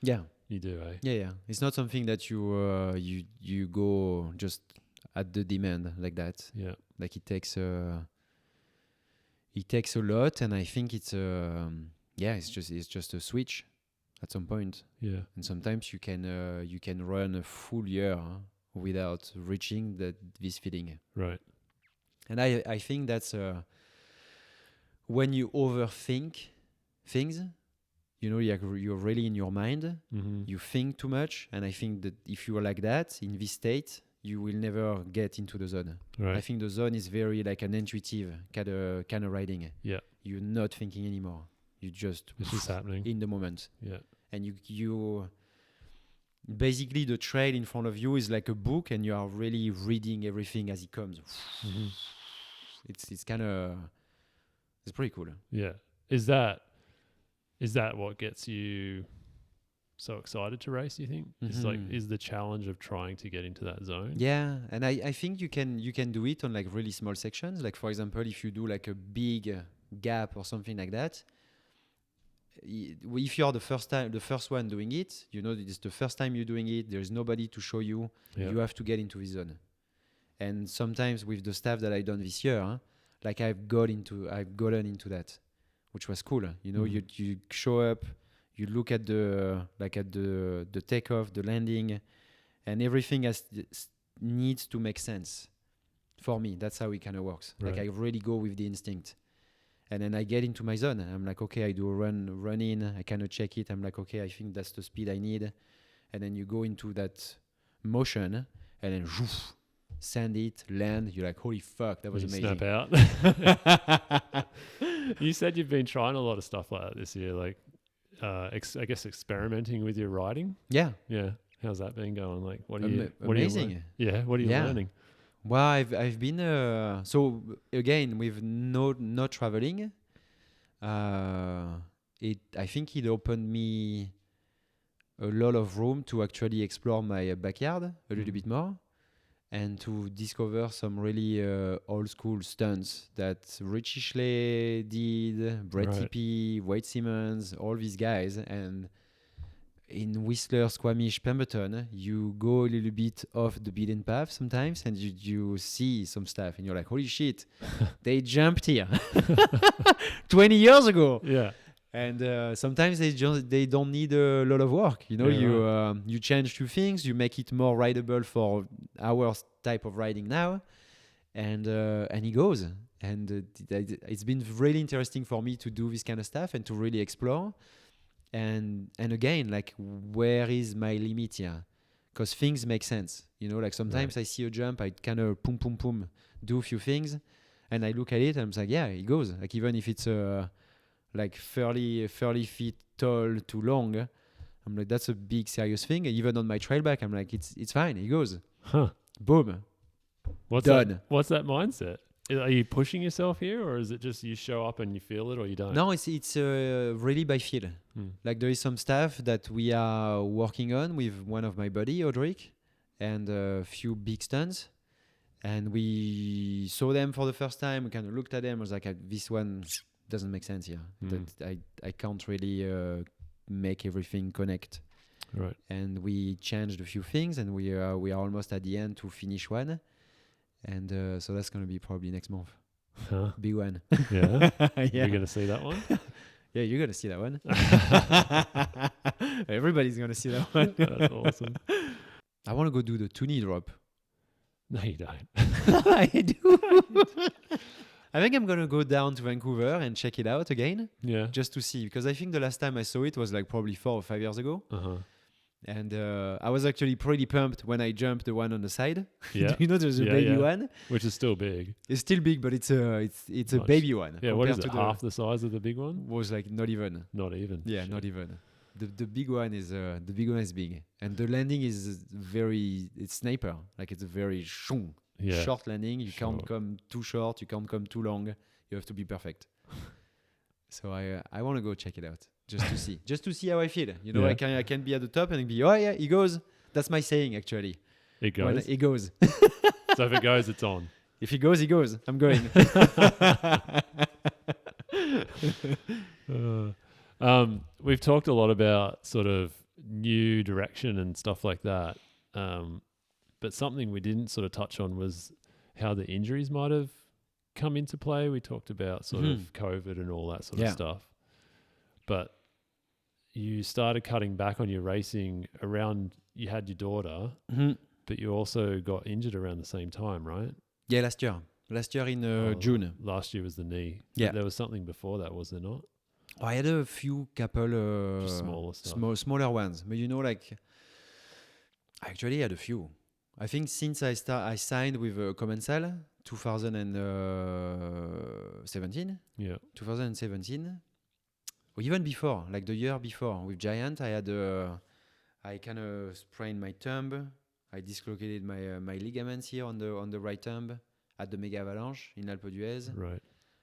Yeah, you do, eh? Yeah. It's not something that you go just at the demand like that. Yeah. Like it takes a lot, and I think it's just a switch at some point. Yeah. And sometimes you can run a full year without reaching this feeling. Right. And I think that's when you overthink things, you're really in your mind. You think too much, and I think that if you are like that in this state, you will never get into the zone. Right. I think the zone is very like an intuitive kind of riding. Yeah. You're not thinking anymore. You just it's just happening in the moment. Yeah. And you basically the trail in front of you is like a book, and you are really reading everything as it comes. It's kind of it's pretty cool. Yeah. Is that what gets you so excited to race, you think? It's like, is the challenge of trying to get into that zone? Yeah, and I think you can do it on like really small sections. Like for example, if you do like a big gap or something like that, if you are the first one doing it, it's the first time you're doing it, there's nobody to show you. You have to get into the zone. And sometimes with the stuff that I've done this year, like I've gotten into that, which was cool. You show up, you look at the takeoff, the landing, and everything needs to make sense. For me, that's how it kind of works. Right. Like I really go with the instinct, and then I get into my zone. I'm like, okay, I do a run in. I kind of check it. I'm like, okay, I think that's the speed I need, and then you go into that motion, and then send it, land. You're like, holy fuck, that was amazing. Snap out. You said you've been trying a lot of stuff like that this year, like I guess experimenting with your writing. Yeah. How's that been going? Like, what are amazing. What are you learning? Well, I've been so again with not traveling. I think it opened me a lot of room to actually explore my backyard a little bit more, and to discover some really old school stunts that Richie Schley did, Brett Tippie, Wade Simmons, all these guys. And in Whistler, Squamish, Pemberton, you go a little bit off the beaten path sometimes, and you see some stuff, and you're like, holy shit, they jumped here 20 years ago. Yeah. And sometimes they don't need a lot of work. You know, you change two things, you make it more rideable for our type of riding now, and it goes. And it's been really interesting for me to do this kind of stuff and to really explore. And again, like, where is my limit here? Because things make sense. You know, like sometimes I see a jump, I kind of do a few things, and I look at it and I'm like, yeah, it goes. Like, even if it's like 30 feet tall to long, I'm like, that's a big serious thing. And even on my trail back, I'm like, it's fine, it goes. Boom. Done. What's that mindset? Are you pushing yourself here, or is it just you show up and you feel it, or you don't? No, it's really by feel. Like, there is some stuff that we are working on with one of my buddy, Audric, and a few big stunts. And we saw them for the first time. We kind of looked at them. I was like, this one doesn't make sense here. That I can't really make everything connect. Right. And we changed a few things, and we are almost at the end to finish one. And so that's going to be probably next month. Big one. Yeah? You're going to see that one? Yeah, you're going to see that one. Everybody's going to see that one. That's awesome. I want to go do the Toonie drop. No, you don't. I do. I think I'm going to go down to Vancouver and check it out again. Yeah. Just to see. Because I think the last time I saw it was like probably 4 or 5 years ago. Uh-huh. And I was actually pretty pumped when I jumped the one on the side. Yeah. You know, there's a baby one, which is still big. It's still big, but it's a baby one. Yeah, what is it? Half the size of the big one? Was like not even. Not even. Yeah, shit. Not even. The big one is big, and the landing is it's sniper. Like, it's a very short landing. You can't come too short. You can't come too long. You have to be perfect. So I want to go check it out. Just to see how I feel. You know, I can be at the top and be, oh yeah, it goes. That's my saying, actually. It goes. It goes. So if it goes, it's on. If it goes, it goes. I'm going. We've talked a lot about sort of new direction and stuff like that. But something we didn't sort of touch on was how the injuries might have come into play. We talked about sort of COVID and all that sort of stuff. But you started cutting back on your racing around, you had your daughter, but you also got injured around the same time, right? Yeah, last year. Last year in June. Last year was the knee. Yeah. There was something before that, was there not? I had a few couple smaller stuff. Smaller ones. But you know, like, I actually had a few. I think since I signed with Commensal 2017. Yeah. 2017. Or even before, like the year before with Giant, I kind of sprained my thumb. I dislocated my ligaments here on the right thumb at the Mega Avalanche in Alpe d'Huez. Right.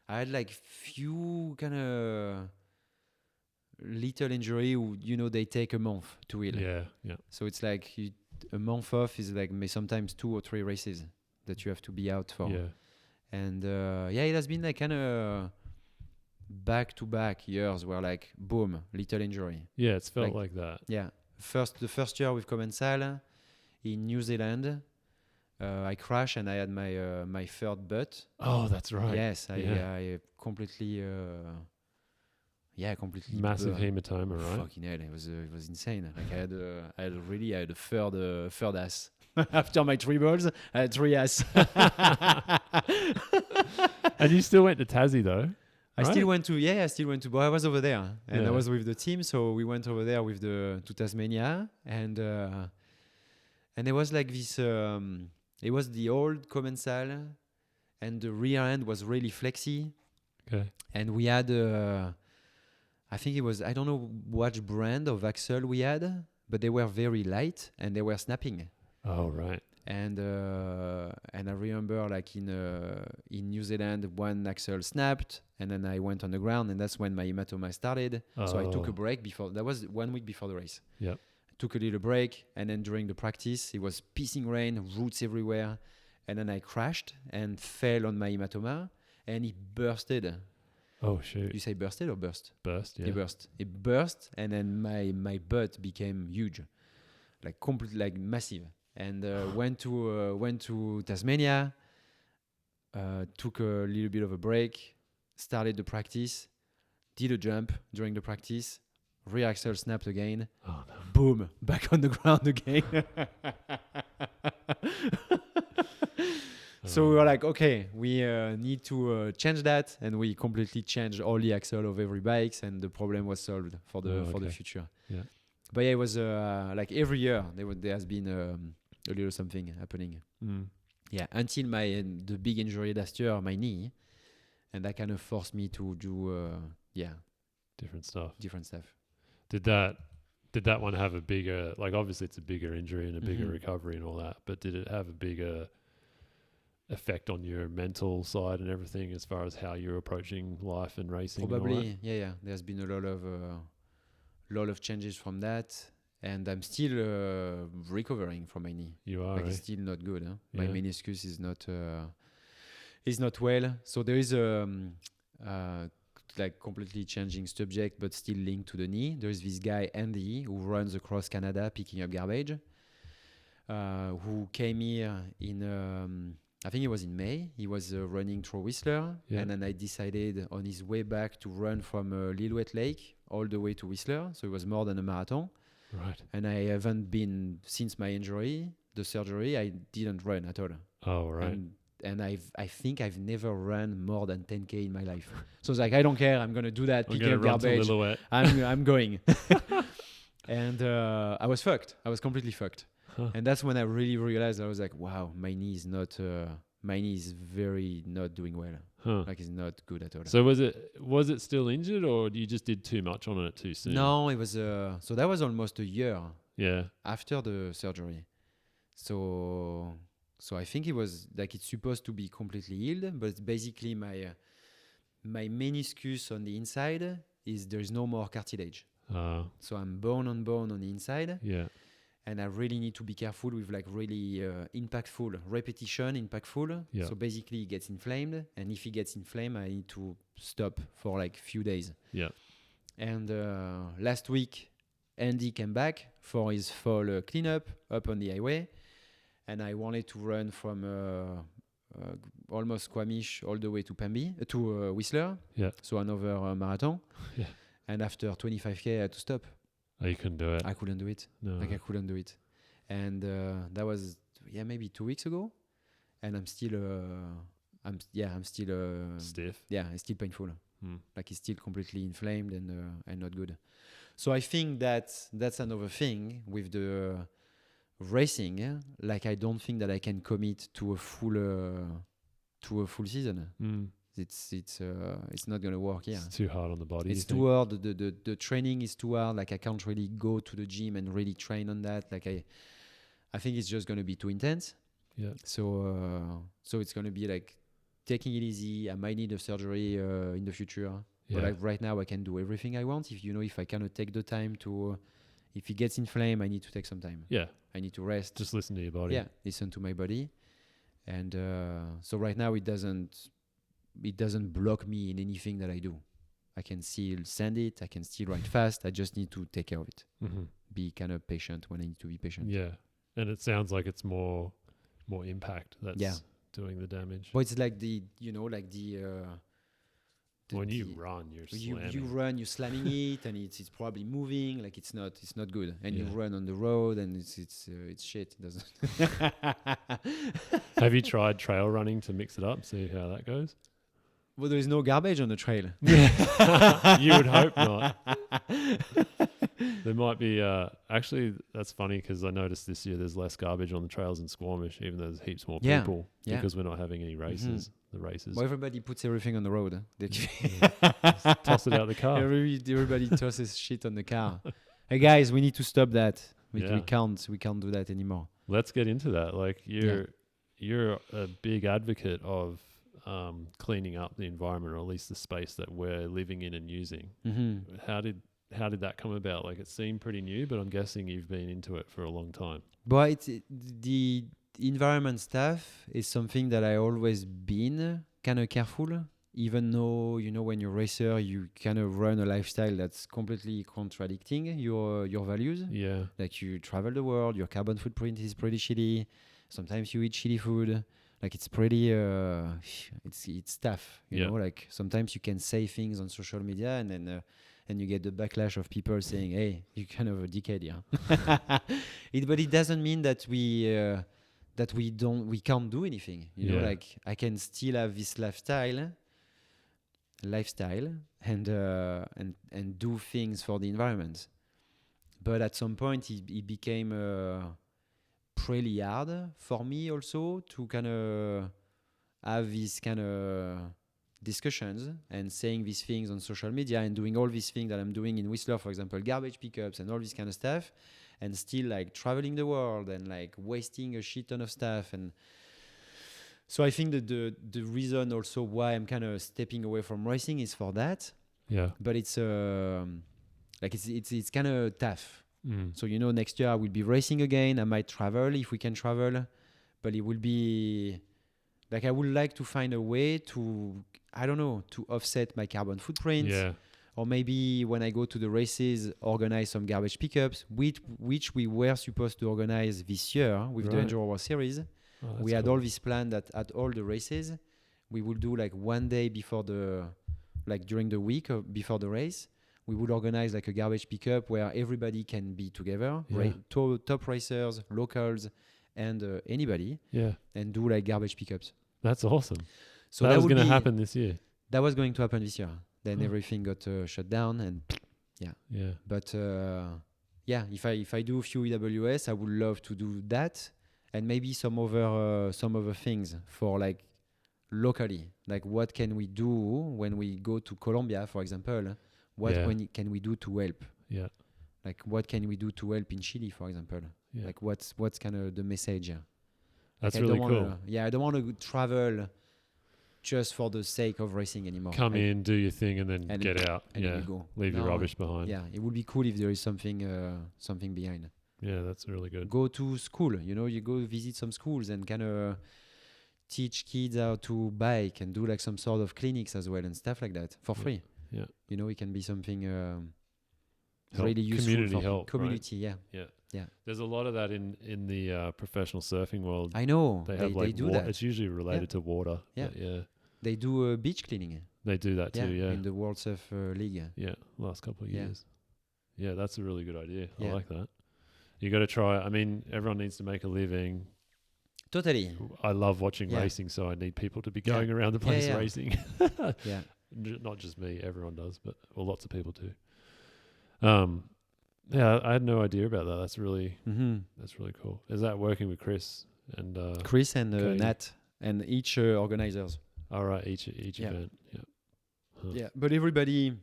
I had like few kind of little injury. You know, they take a month to heal. Yeah. So it's like a month off is like sometimes 2 or 3 races that you have to be out for. Yeah. And it has been like kind of back-to-back years where like boom, little injury. Yeah, it's felt like that. Yeah. The first year with Commensal in New Zealand, I crashed and I had my third butt. Oh, that's right. Yes, I completely massive hematoma, right? Fucking hell, it was insane. Like I had a third ass. After my 3 balls, I had 3 ass. And you still went to Tassie though. I still went to, but I was over there and I was with the team. So we went over there to Tasmania and And there was like this. It was the old commensal, and the rear end was really flexy. Okay. And we had, I think it was, I don't know what brand of axle we had, but they were very light and they were snapping. Oh, right. And I remember like in New Zealand, one axle snapped, and then I went on the ground, and that's when my hematoma started. So I took a break before. That was 1 week before the race. Yep. I took a little break, and then during the practice, it was pissing rain, roots everywhere, and then I crashed and fell on my hematoma, and it bursted. Oh shoot! You say bursted or burst? Burst. Yeah. It burst, and then my butt became huge, like complete, like massive. And went to Tasmania, took a little bit of a break, started the practice, did a jump during the practice, rear axle snapped again, oh, no. boom, back on the ground again. So we were like, okay, we need to change that, and we completely changed all the axle of every bikes, and the problem was solved for the future. Yeah. But yeah, it was like every year there has been a little something happening. Yeah, until the big injury last year, my knee, and that kind of forced me to do different stuff. Did that one have a bigger, like obviously it's a bigger injury and a bigger recovery and all that, but did it have a bigger effect on your mental side and everything as far as how you're approaching life and racing? Probably, yeah. There's been a lot of changes from that, and I'm still recovering from my knee. You are, like, it's still not good. Huh? Yeah. My meniscus is not well. So there is like completely changing subject, but still linked to the knee. There is this guy Andy who runs across Canada picking up garbage, who came here in. I think it was in May. He was running through Whistler, and then I decided on his way back to run from Lillooet Lake all the way to Whistler. So it was more than a marathon. Right. And I haven't been, since my injury, the surgery, I didn't run at all. Oh, right. And I think I've never run more than 10K in my life. So it's like, I don't care. I'm going to do that. I'm going to run to Lillooet. I'm going. And I was fucked. I was completely fucked. Huh. And that's when I really realized, I was like, wow, my knee is very not doing well. Huh. Like, it's not good at all. So was it still injured, or you just did too much on it too soon? No, it was so that was almost a year after the surgery. So I think it was like, it's supposed to be completely healed, but basically my meniscus on the inside there is no more cartilage. So I'm bone on bone on the inside. Yeah. And I really need to be careful with like really impactful. Yeah. So basically it gets inflamed. And if it gets inflamed, I need to stop for like a few days. Yeah. And last week, Andy came back for his fall cleanup up on the highway. And I wanted to run from almost Squamish all the way to Pamby, to Whistler. Yeah. So another marathon. Yeah. And after 25K, I had to stop. Oh, you couldn't do it? I couldn't do it. No. Like, I couldn't do it. And that was, maybe 2 weeks ago. And I'm still, stiff. Yeah, it's still painful. Like, it's still completely inflamed and not good. So I think that's another thing with the racing. Yeah? Like, I don't think that I can commit to a full season. It's not gonna work. Yeah, it's too hard on the body. It's too hard. The training is too hard. Like, I can't really go to the gym and really train on that. Like, I think it's just gonna be too intense. Yeah. So it's gonna be like taking it easy. I might need a surgery in the future. Yeah. But like right now, I can do everything I want. If I cannot take the time to, if it gets inflamed, I need to take some time. Yeah. I need to rest. Just listen to your body. Yeah, listen to my body. And so right now it doesn't block me in anything that I do. I can still send it. I can still ride fast. I just need to take care of it. Be kind of patient when I need to be patient. Yeah. And it sounds like it's more impact that's doing the damage. But it's like when you run, you're slamming. You run, you're slamming it, and it's probably moving. Like, it's not good. And you run on the road, and it's shit. It doesn't. Have you tried trail running to mix it up? See how that goes. Well, there is no garbage on the trail. You would hope not. There might be. Actually, that's funny because I noticed this year there's less garbage on the trails in Squamish, even though there's heaps more people because we're not having any races. The races. Well, everybody puts everything on the road. Just toss it out the car. Everybody tosses shit on the car. Hey guys, we need to stop that. We can't do that anymore. Let's get into that. Like you're a big advocate of cleaning up the environment, or at least the space that we're living in and using. How did that come about? Like, it seemed pretty new, but I'm guessing you've been into it for a long time. But the environment stuff is something that I always been kind of careful, even though, you know, when you're a racer, you kind of run a lifestyle that's completely contradicting your values. Yeah. Like, you travel the world, your carbon footprint is pretty shitty. Sometimes you eat shitty food. Like, it's pretty, it's tough, you know? Like, sometimes you can say things on social media and then and you get the backlash of people saying, hey, you're kind of a dickhead, but it doesn't mean that we can't do anything. You know, like, I can still have this lifestyle and do things for the environment. But at some point, it became pretty hard for me also to kind of have this kind of discussions and saying these things on social media and doing all these things that I'm doing in Whistler, for example, garbage pickups and all this kind of stuff, and still like traveling the world and like wasting a shit ton of stuff. And so I think that the reason also why I'm kind of stepping away from racing is for that. Yeah. But it's like it's kind of tough. So, you know, next year I will be racing again. I might travel if we can travel, but it will be like, I would like to find a way to, I don't know, to offset my carbon footprint. Yeah. Or maybe when I go to the races, organize some garbage pickups, which we were supposed to organize this year with the Enduro World Series. We had all this plan that at all the races, we will do like one day before during the week before the race, we would organize like a garbage pickup where everybody can be together, top racers, locals, and anybody, and do like garbage pickups. That's awesome. So that was going to happen this year. That was going to happen this year. Then everything got shut down, and yeah. But if I do a few EWS, I would love to do that, and maybe some other things for like locally. Like, what can we do when we go to Colombia, for example? What can we do to help? Yeah. Like, what can we do to help in Chile, for example? Yeah. Like, what's kind of the message? That's really cool. I don't want to travel just for the sake of racing anymore. Come in, do your thing, and then get out. And then you go. Leave your rubbish behind. Yeah, it would be cool if there is something behind. Yeah, that's really good. Go to school. You know, you go visit some schools and kind of teach kids how to bike and do like some sort of clinics as well and stuff like that for free. Yeah. You know, it can be something really useful. Community help. Community, right? Yeah. There's a lot of that in the professional surfing world. I know. They have like do that. It's usually related to water. Yeah. They do beach cleaning. They do that too, in the World Surf League. Yeah, last couple of years. Yeah, that's a really good idea. Yeah. I like that. You got to try. I mean, everyone needs to make a living. Totally. I love watching racing, so I need people to be going around the place racing. Yeah. Not just me, everyone does, but lots of people too. I had no idea about that. That's really cool. Is that working with Chris and Nat and each organizers? All right, each event. Yeah. Yeah, but everybody,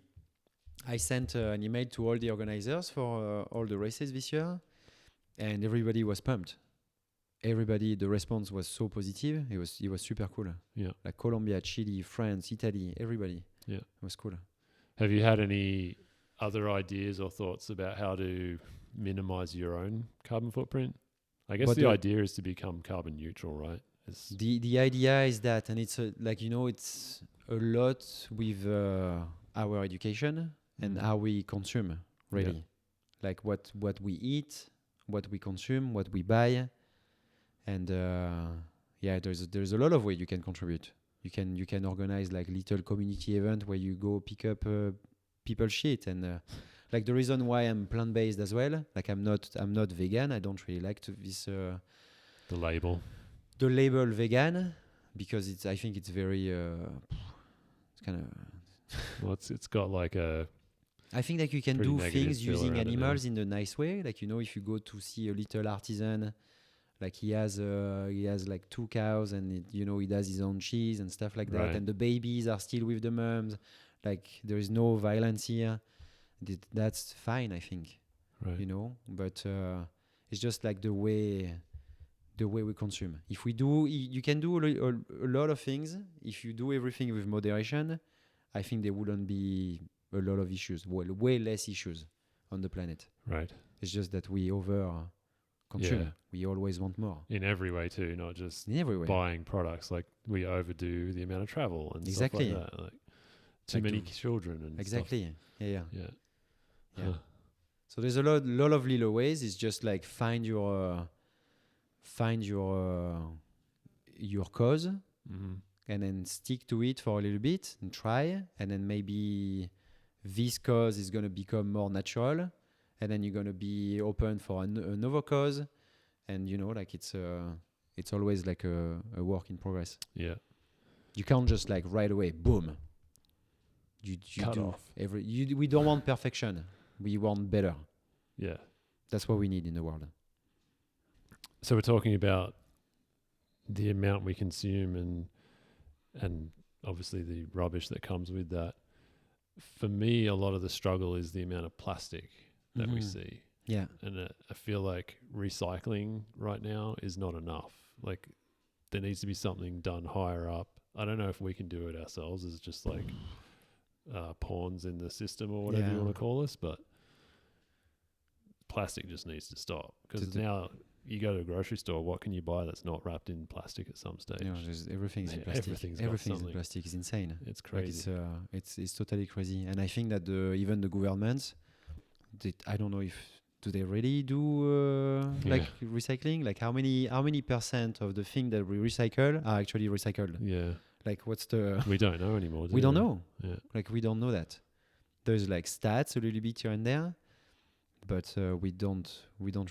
I sent an email to all the organizers for all the races this year, and everybody was pumped. The response was so positive. It was super cool. Yeah. Like Colombia, Chile, France, Italy, everybody. Yeah. It was cool. Have you had any other ideas or thoughts about how to minimize your own carbon footprint? I guess the idea is to become carbon neutral, right? The idea is that, and it's it's a lot with our education and how we consume, really. Like what we eat, what we consume, what we buy. And there's a lot of ways you can contribute. You can organize like little community event where you go pick up people's shit, and like the reason why I'm plant-based as well. Like I'm not vegan. I don't really like the label vegan, because I think it's very It's kind of. Well, it's got like a. I think that you can pretty do negative things feel using around it now. animals in a nice way. Like, if you go to see a little artisan, like he has like 2 cows, and he does his own cheese and stuff like that. Right. And the babies are still with the moms. Like, there is no violence here. That's fine, I think. Right. But it's just like the way we consume. If we do, you can do a lot of things. If you do everything with moderation, I think there wouldn't be a lot of issues. Well, way less issues on the planet. Right. It's just that we over consume. Yeah. We always want more. In every way too, not just In every way. buying products. Like we overdo the amount of travel and Exactly. stuff like that. Like too Like many children and Exactly. stuff. Yeah. Yeah. Yeah. So there's a lot of little ways. It's just like find your cause, Mm-hmm. and then stick to it for a little bit and try, and then maybe this cause is going to become more natural, and then you're going to be open for another cause, and like it's always like a work in progress. Yeah. You can't just like right away boom. You Cut do off. we don't want perfection. We want better. Yeah. That's what we need in the world. So we're talking about the amount we consume and obviously the rubbish that comes with that. For me, a lot of the struggle is the amount of plastic that we see. Yeah. And I feel like recycling right now is not enough. Like there needs to be something done higher up. I don't know if we can do it ourselves as just like pawns in the system or whatever you want to call us, but plastic just needs to stop because now you go to a grocery store, what can you buy that's not wrapped in plastic at some stage? Everything's in plastic. Everything's in plastic. Is insane. It's crazy. Like it's totally crazy. And I think that even the governments, I don't know if do they really do like recycling? Like how many percent of the thing that we recycle are actually recycled? Yeah. Like what's the? We don't know anymore. We don't know. Yeah. Like we don't know that. There's like stats a little bit here and there, but we don't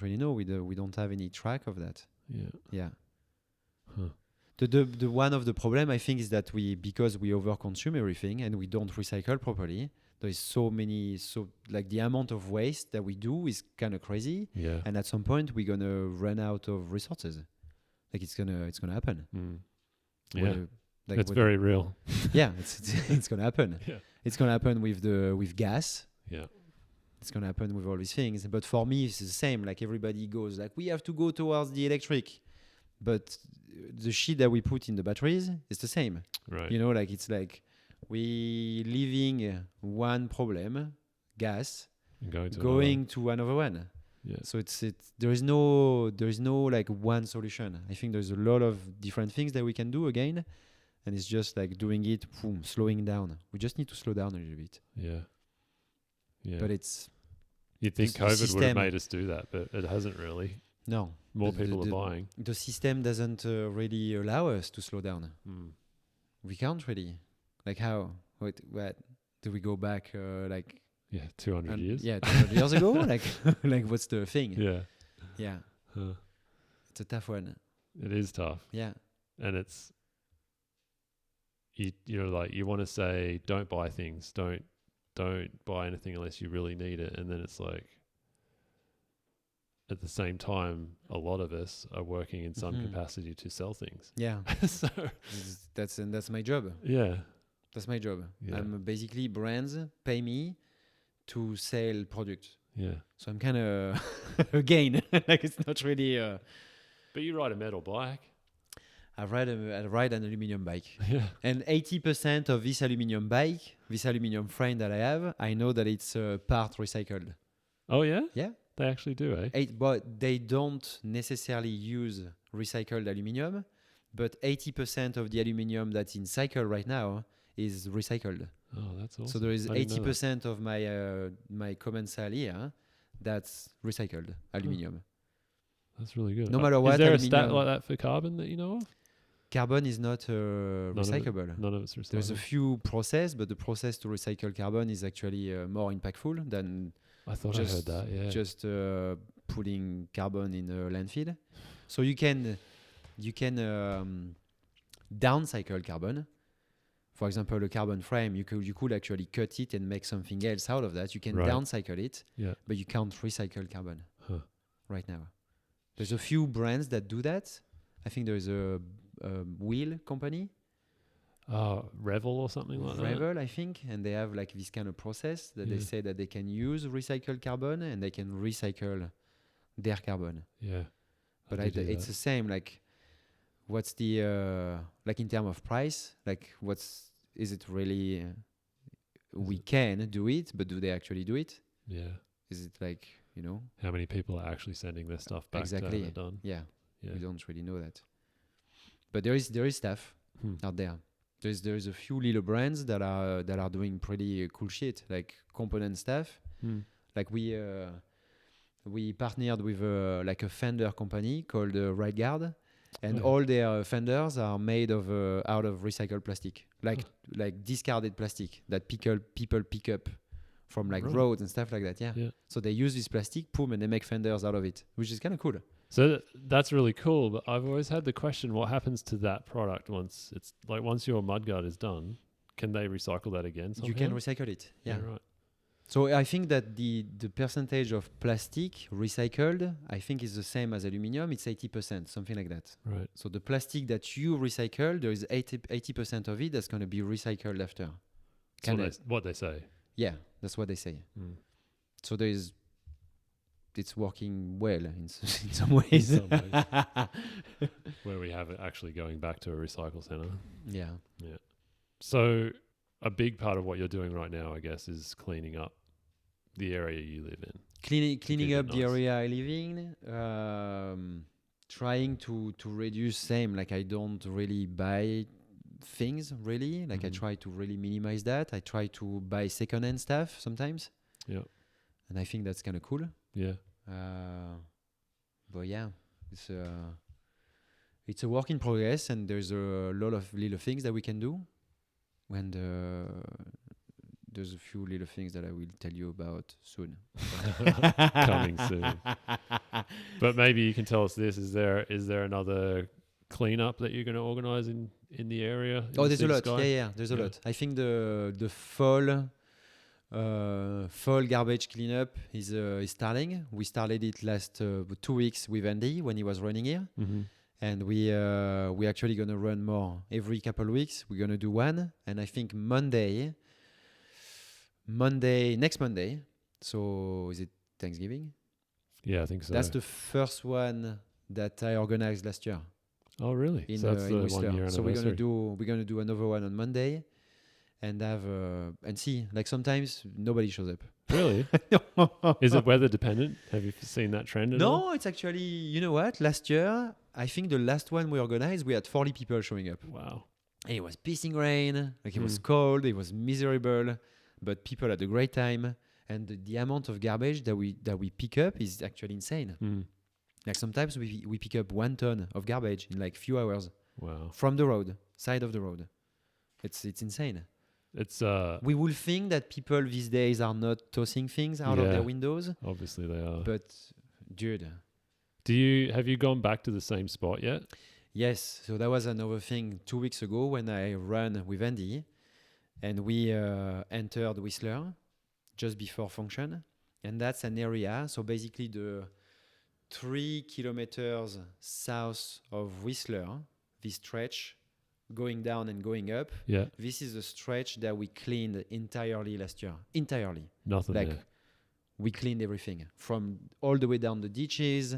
really know. We don't have any track of that. Yeah. Yeah. Huh. The one of the problem I think is that because we overconsume everything and we don't recycle properly, there is so like the amount of waste that we do is kind of crazy. Yeah. And at some point we're gonna run out of resources. Like it's gonna happen. Mm. Yeah. It's very real. Yeah, it's gonna happen. Yeah. It's gonna happen with gas. Yeah. It's gonna happen with all these things. But for me, it's the same. Like everybody goes like we have to go towards the electric, but the shit that we put in the batteries is the same. Right. Like it's like we leaving one problem, gas, going to another one. Yeah. So there is no like one solution. I think there's a lot of different things that we can do again, and it's just like doing it, boom, slowing down. We just need to slow down a little bit. Yeah. Yeah. But it's you'd think the COVID would have system. made us do that, but it hasn't really. No. More people are buying. The system doesn't really allow us to slow down. Mm. We can't really. Like how? What? Do we go back like? Yeah, 200 years. Yeah, 200 years ago. Like what's the thing? Yeah. Yeah. Huh. It's a tough one. It is tough. Yeah. And it's you're like you want to say don't buy things, don't buy anything unless you really need it, and then it's like at the same time a lot of us are working in some capacity to sell things. Yeah. So that's my job. Yeah. That's my job. Yeah. I'm basically brands pay me to sell products. Yeah. So I'm kind of again like it's not really. But you ride a metal bike. I ride an aluminum bike. Yeah. And 80% of this aluminum bike, this aluminum frame that I have, I know that it's part recycled. Oh yeah. Yeah. They actually do, eh? But they don't necessarily use recycled aluminum. But 80% of the aluminum that's in cycle right now is recycled. Oh, that's awesome. So there is 80% of my commensal here that's recycled aluminum. That's really good. No matter what. Is there a stat like that for carbon that you know of? Carbon is not recyclable. None of it's recyclable. There's a few processes, but the process to recycle carbon is actually more impactful than I thought I heard that. Yeah. Just putting carbon in a landfill. So you can downcycle carbon For example, a carbon frame, you could actually cut it and make something else out of that. You can downcycle it, but you can't recycle carbon right now. There's a few brands that do that. I think there's a wheel company. Revel or something like that. Revel, I think, and they have like this kind of process that they say that they can use recycled carbon and they can recycle their carbon. Yeah. But it's the same, like, what's the like in terms of price, like is it really we can do it, but do they actually do it? Yeah. Is it like, you know, how many people are actually sending their stuff back to have it done? Yeah. We don't really know that, but there is stuff out there. There's a few little brands that are doing pretty cool shit, like component stuff. Like we partnered with like a fender company called Right Guard, and all their fenders are made of out of recycled plastic, like discarded plastic that people pick up from like roads and stuff like that. Yeah. So they use this plastic, boom, and they make fenders out of it, which is kind of cool. So that's really cool. But I've always had the question: what happens to that product once your mudguard is done? Can they recycle that again somehow? You can recycle it. Yeah. Right. So I think that the percentage of plastic recycled, I think, is the same as aluminium. It's 80%, something like that. Right. So the plastic that you recycle, there is 80% of it that's going to be recycled after. That's what they say. Yeah, that's what they say. So it's working well in some ways. Where we have it actually going back to a recycle center. Yeah. Yeah. So a big part of what you're doing right now, I guess, is cleaning up the area you live in. Cleaning up the area I live in. Trying to reduce same. Like I don't really buy things really. Like I try to really minimize that. I try to buy secondhand stuff sometimes. Yeah. And I think that's kind of cool. Yeah. But yeah, it's a work in progress, and there's a lot of little things that we can do. And there's a few little things that I will tell you about soon. Coming soon. But maybe you can tell us this: is there another cleanup that you're going to organize in the area? There's a lot. Yeah, there's a lot. I think the fall garbage cleanup is starting. We started it last 2 weeks with Andy when he was running here. And we're actually going to run more every couple of weeks. We're going to do one. And I think next Monday. So is it Thanksgiving? Yeah, I think so. That's the first one that I organized last year. Oh, really? So that's the 1 year anniversary. So we're going to do another one on Monday and have and see, like sometimes nobody shows up. Really? Is it weather dependent? Have you seen that trend at all? No, it's actually, you know what? Last year, I think the last one we organized, we had 40 people showing up. Wow. And it was pissing rain, like it was cold, it was miserable, but people had a great time. And the amount of garbage that we pick up is actually insane. Like sometimes we pick up 1 ton of garbage in like few hours. Wow. From the side of the road. It's insane. We will think that people these days are not tossing things out of their windows. Obviously they are. But dude, have you gone back to the same spot yet? Yes. So that was another thing 2 weeks ago when I ran with Andy, and we entered Whistler just before function, and that's an area. So basically the 3 kilometers south of Whistler, this stretch going down and going up. Yeah. This is a stretch that we cleaned entirely last year. Entirely. Nothing like there. We cleaned everything from all the way down the ditches,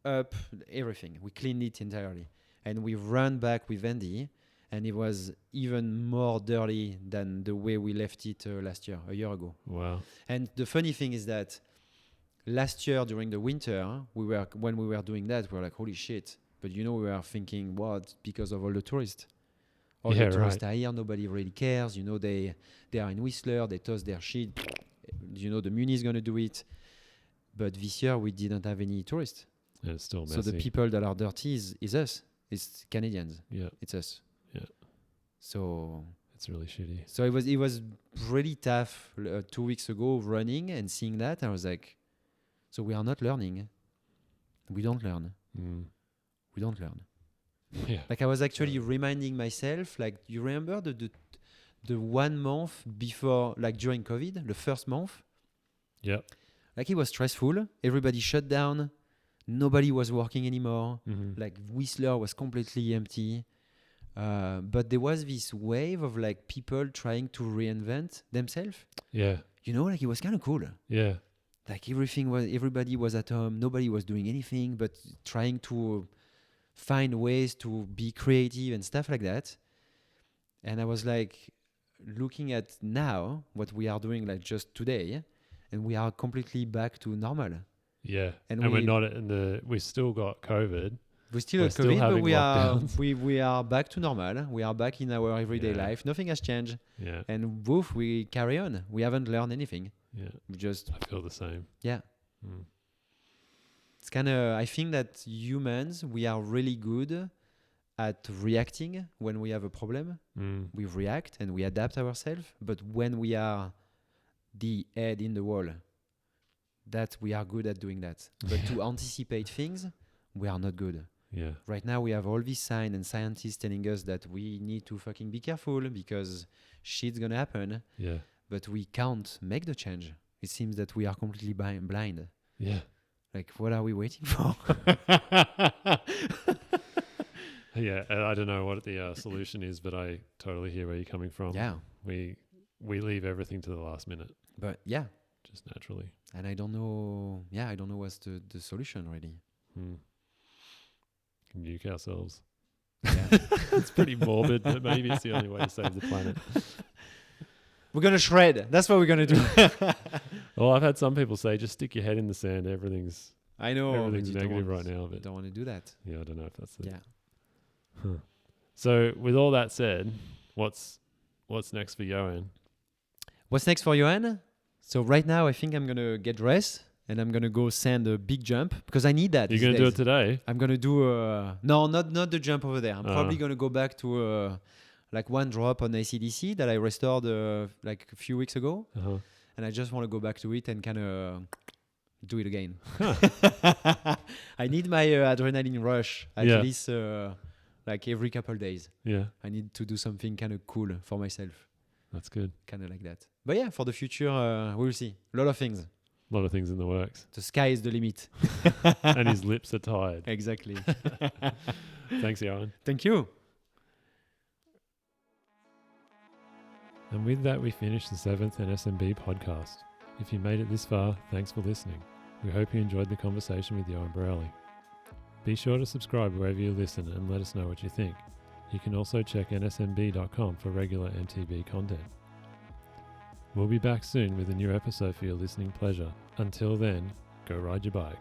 up, everything. We cleaned it entirely. And we ran back with Andy, and it was even more dirty than the way we left it last year, a year ago. Wow. And the funny thing is that last year during the winter, when we were doing that, we were like, holy shit. But we were thinking, what? Because of all the tourists. All the tourists are here, nobody really cares. They are in Whistler, they toss their shit. The Muni is going to do it. But this year, we didn't have any tourists. And it's still messy. So the people that are dirty is us. It's Canadians. Yeah. It's us. Yeah. So it's really shitty. So it was really tough 2 weeks ago running and seeing that. I was like, so we are not learning. We don't learn. We don't learn. Yeah. Like I was actually reminding myself, like, you remember the 1 month before, like during COVID, the first month. Yeah. Like it was stressful. Everybody shut down. Nobody was working anymore. Mm-hmm. Like Whistler was completely empty. But there was this wave of like people trying to reinvent themselves. Yeah. You know, like it was kind of cool. Yeah. Like everybody was at home. Nobody was doing anything but trying to find ways to be creative and stuff like that. And I was like looking at now what we are doing like just today, and we are completely back to normal. Yeah. And we're not we still got COVID. We're still at COVID, but we are back to normal. We are back in our everyday life. Nothing has changed. Yeah. And woof, we carry on. We haven't learned anything. Yeah. I feel the same. Yeah. Mm. It's kind of, I think that humans, we are really good at reacting when we have a problem. We react and we adapt ourselves. But when we are the head in the wall, that we are good at doing that. But to anticipate things, we are not good. Yeah. Right now we have all these signs and scientists telling us that we need to fucking be careful because shit's gonna happen. Yeah. But we can't make the change. It seems that we are completely blind. Yeah. Like, what are we waiting for? Yeah, I don't know what the solution is, but I totally hear where you're coming from. Yeah. We leave everything to the last minute. But yeah. Just naturally. And I don't know. Yeah, I don't know what's the solution really. Nuke ourselves. Yeah. It's pretty morbid, but maybe it's the only way to save the planet. We're going to shred. That's what we're going to do. Well, I've had some people say, just stick your head in the sand. Everything's negative right now. But don't want to do that. Yeah, I don't know if that's the... Yeah. Huh. So with all that said, what's next for Johan? What's next for Johan? So right now, I think I'm going to get dressed. And I'm going to go send a big jump because I need that. You're going to do it today? I'm going to do no, not the jump over there. I'm probably going to go back to like one drop on AC/DC that I restored like a few weeks ago. Uh-huh. And I just want to go back to it and kind of do it again. I need my adrenaline rush at least like every couple of days. Yeah. I need to do something kind of cool for myself. That's good. Kind of like that. But yeah, for the future, we'll see. A lot of things. A lot of things in the works. The sky is the limit. And his lips are tired. Exactly. Thanks, Johan. Thank you. And with that, we finish the 7th NSMB podcast. If you made it this far, thanks for listening. We hope you enjoyed the conversation with Johan Borelli. Be sure to subscribe wherever you listen and let us know what you think. You can also check nsmb.com for regular MTB content. We'll be back soon with a new episode for your listening pleasure. Until then, go ride your bike.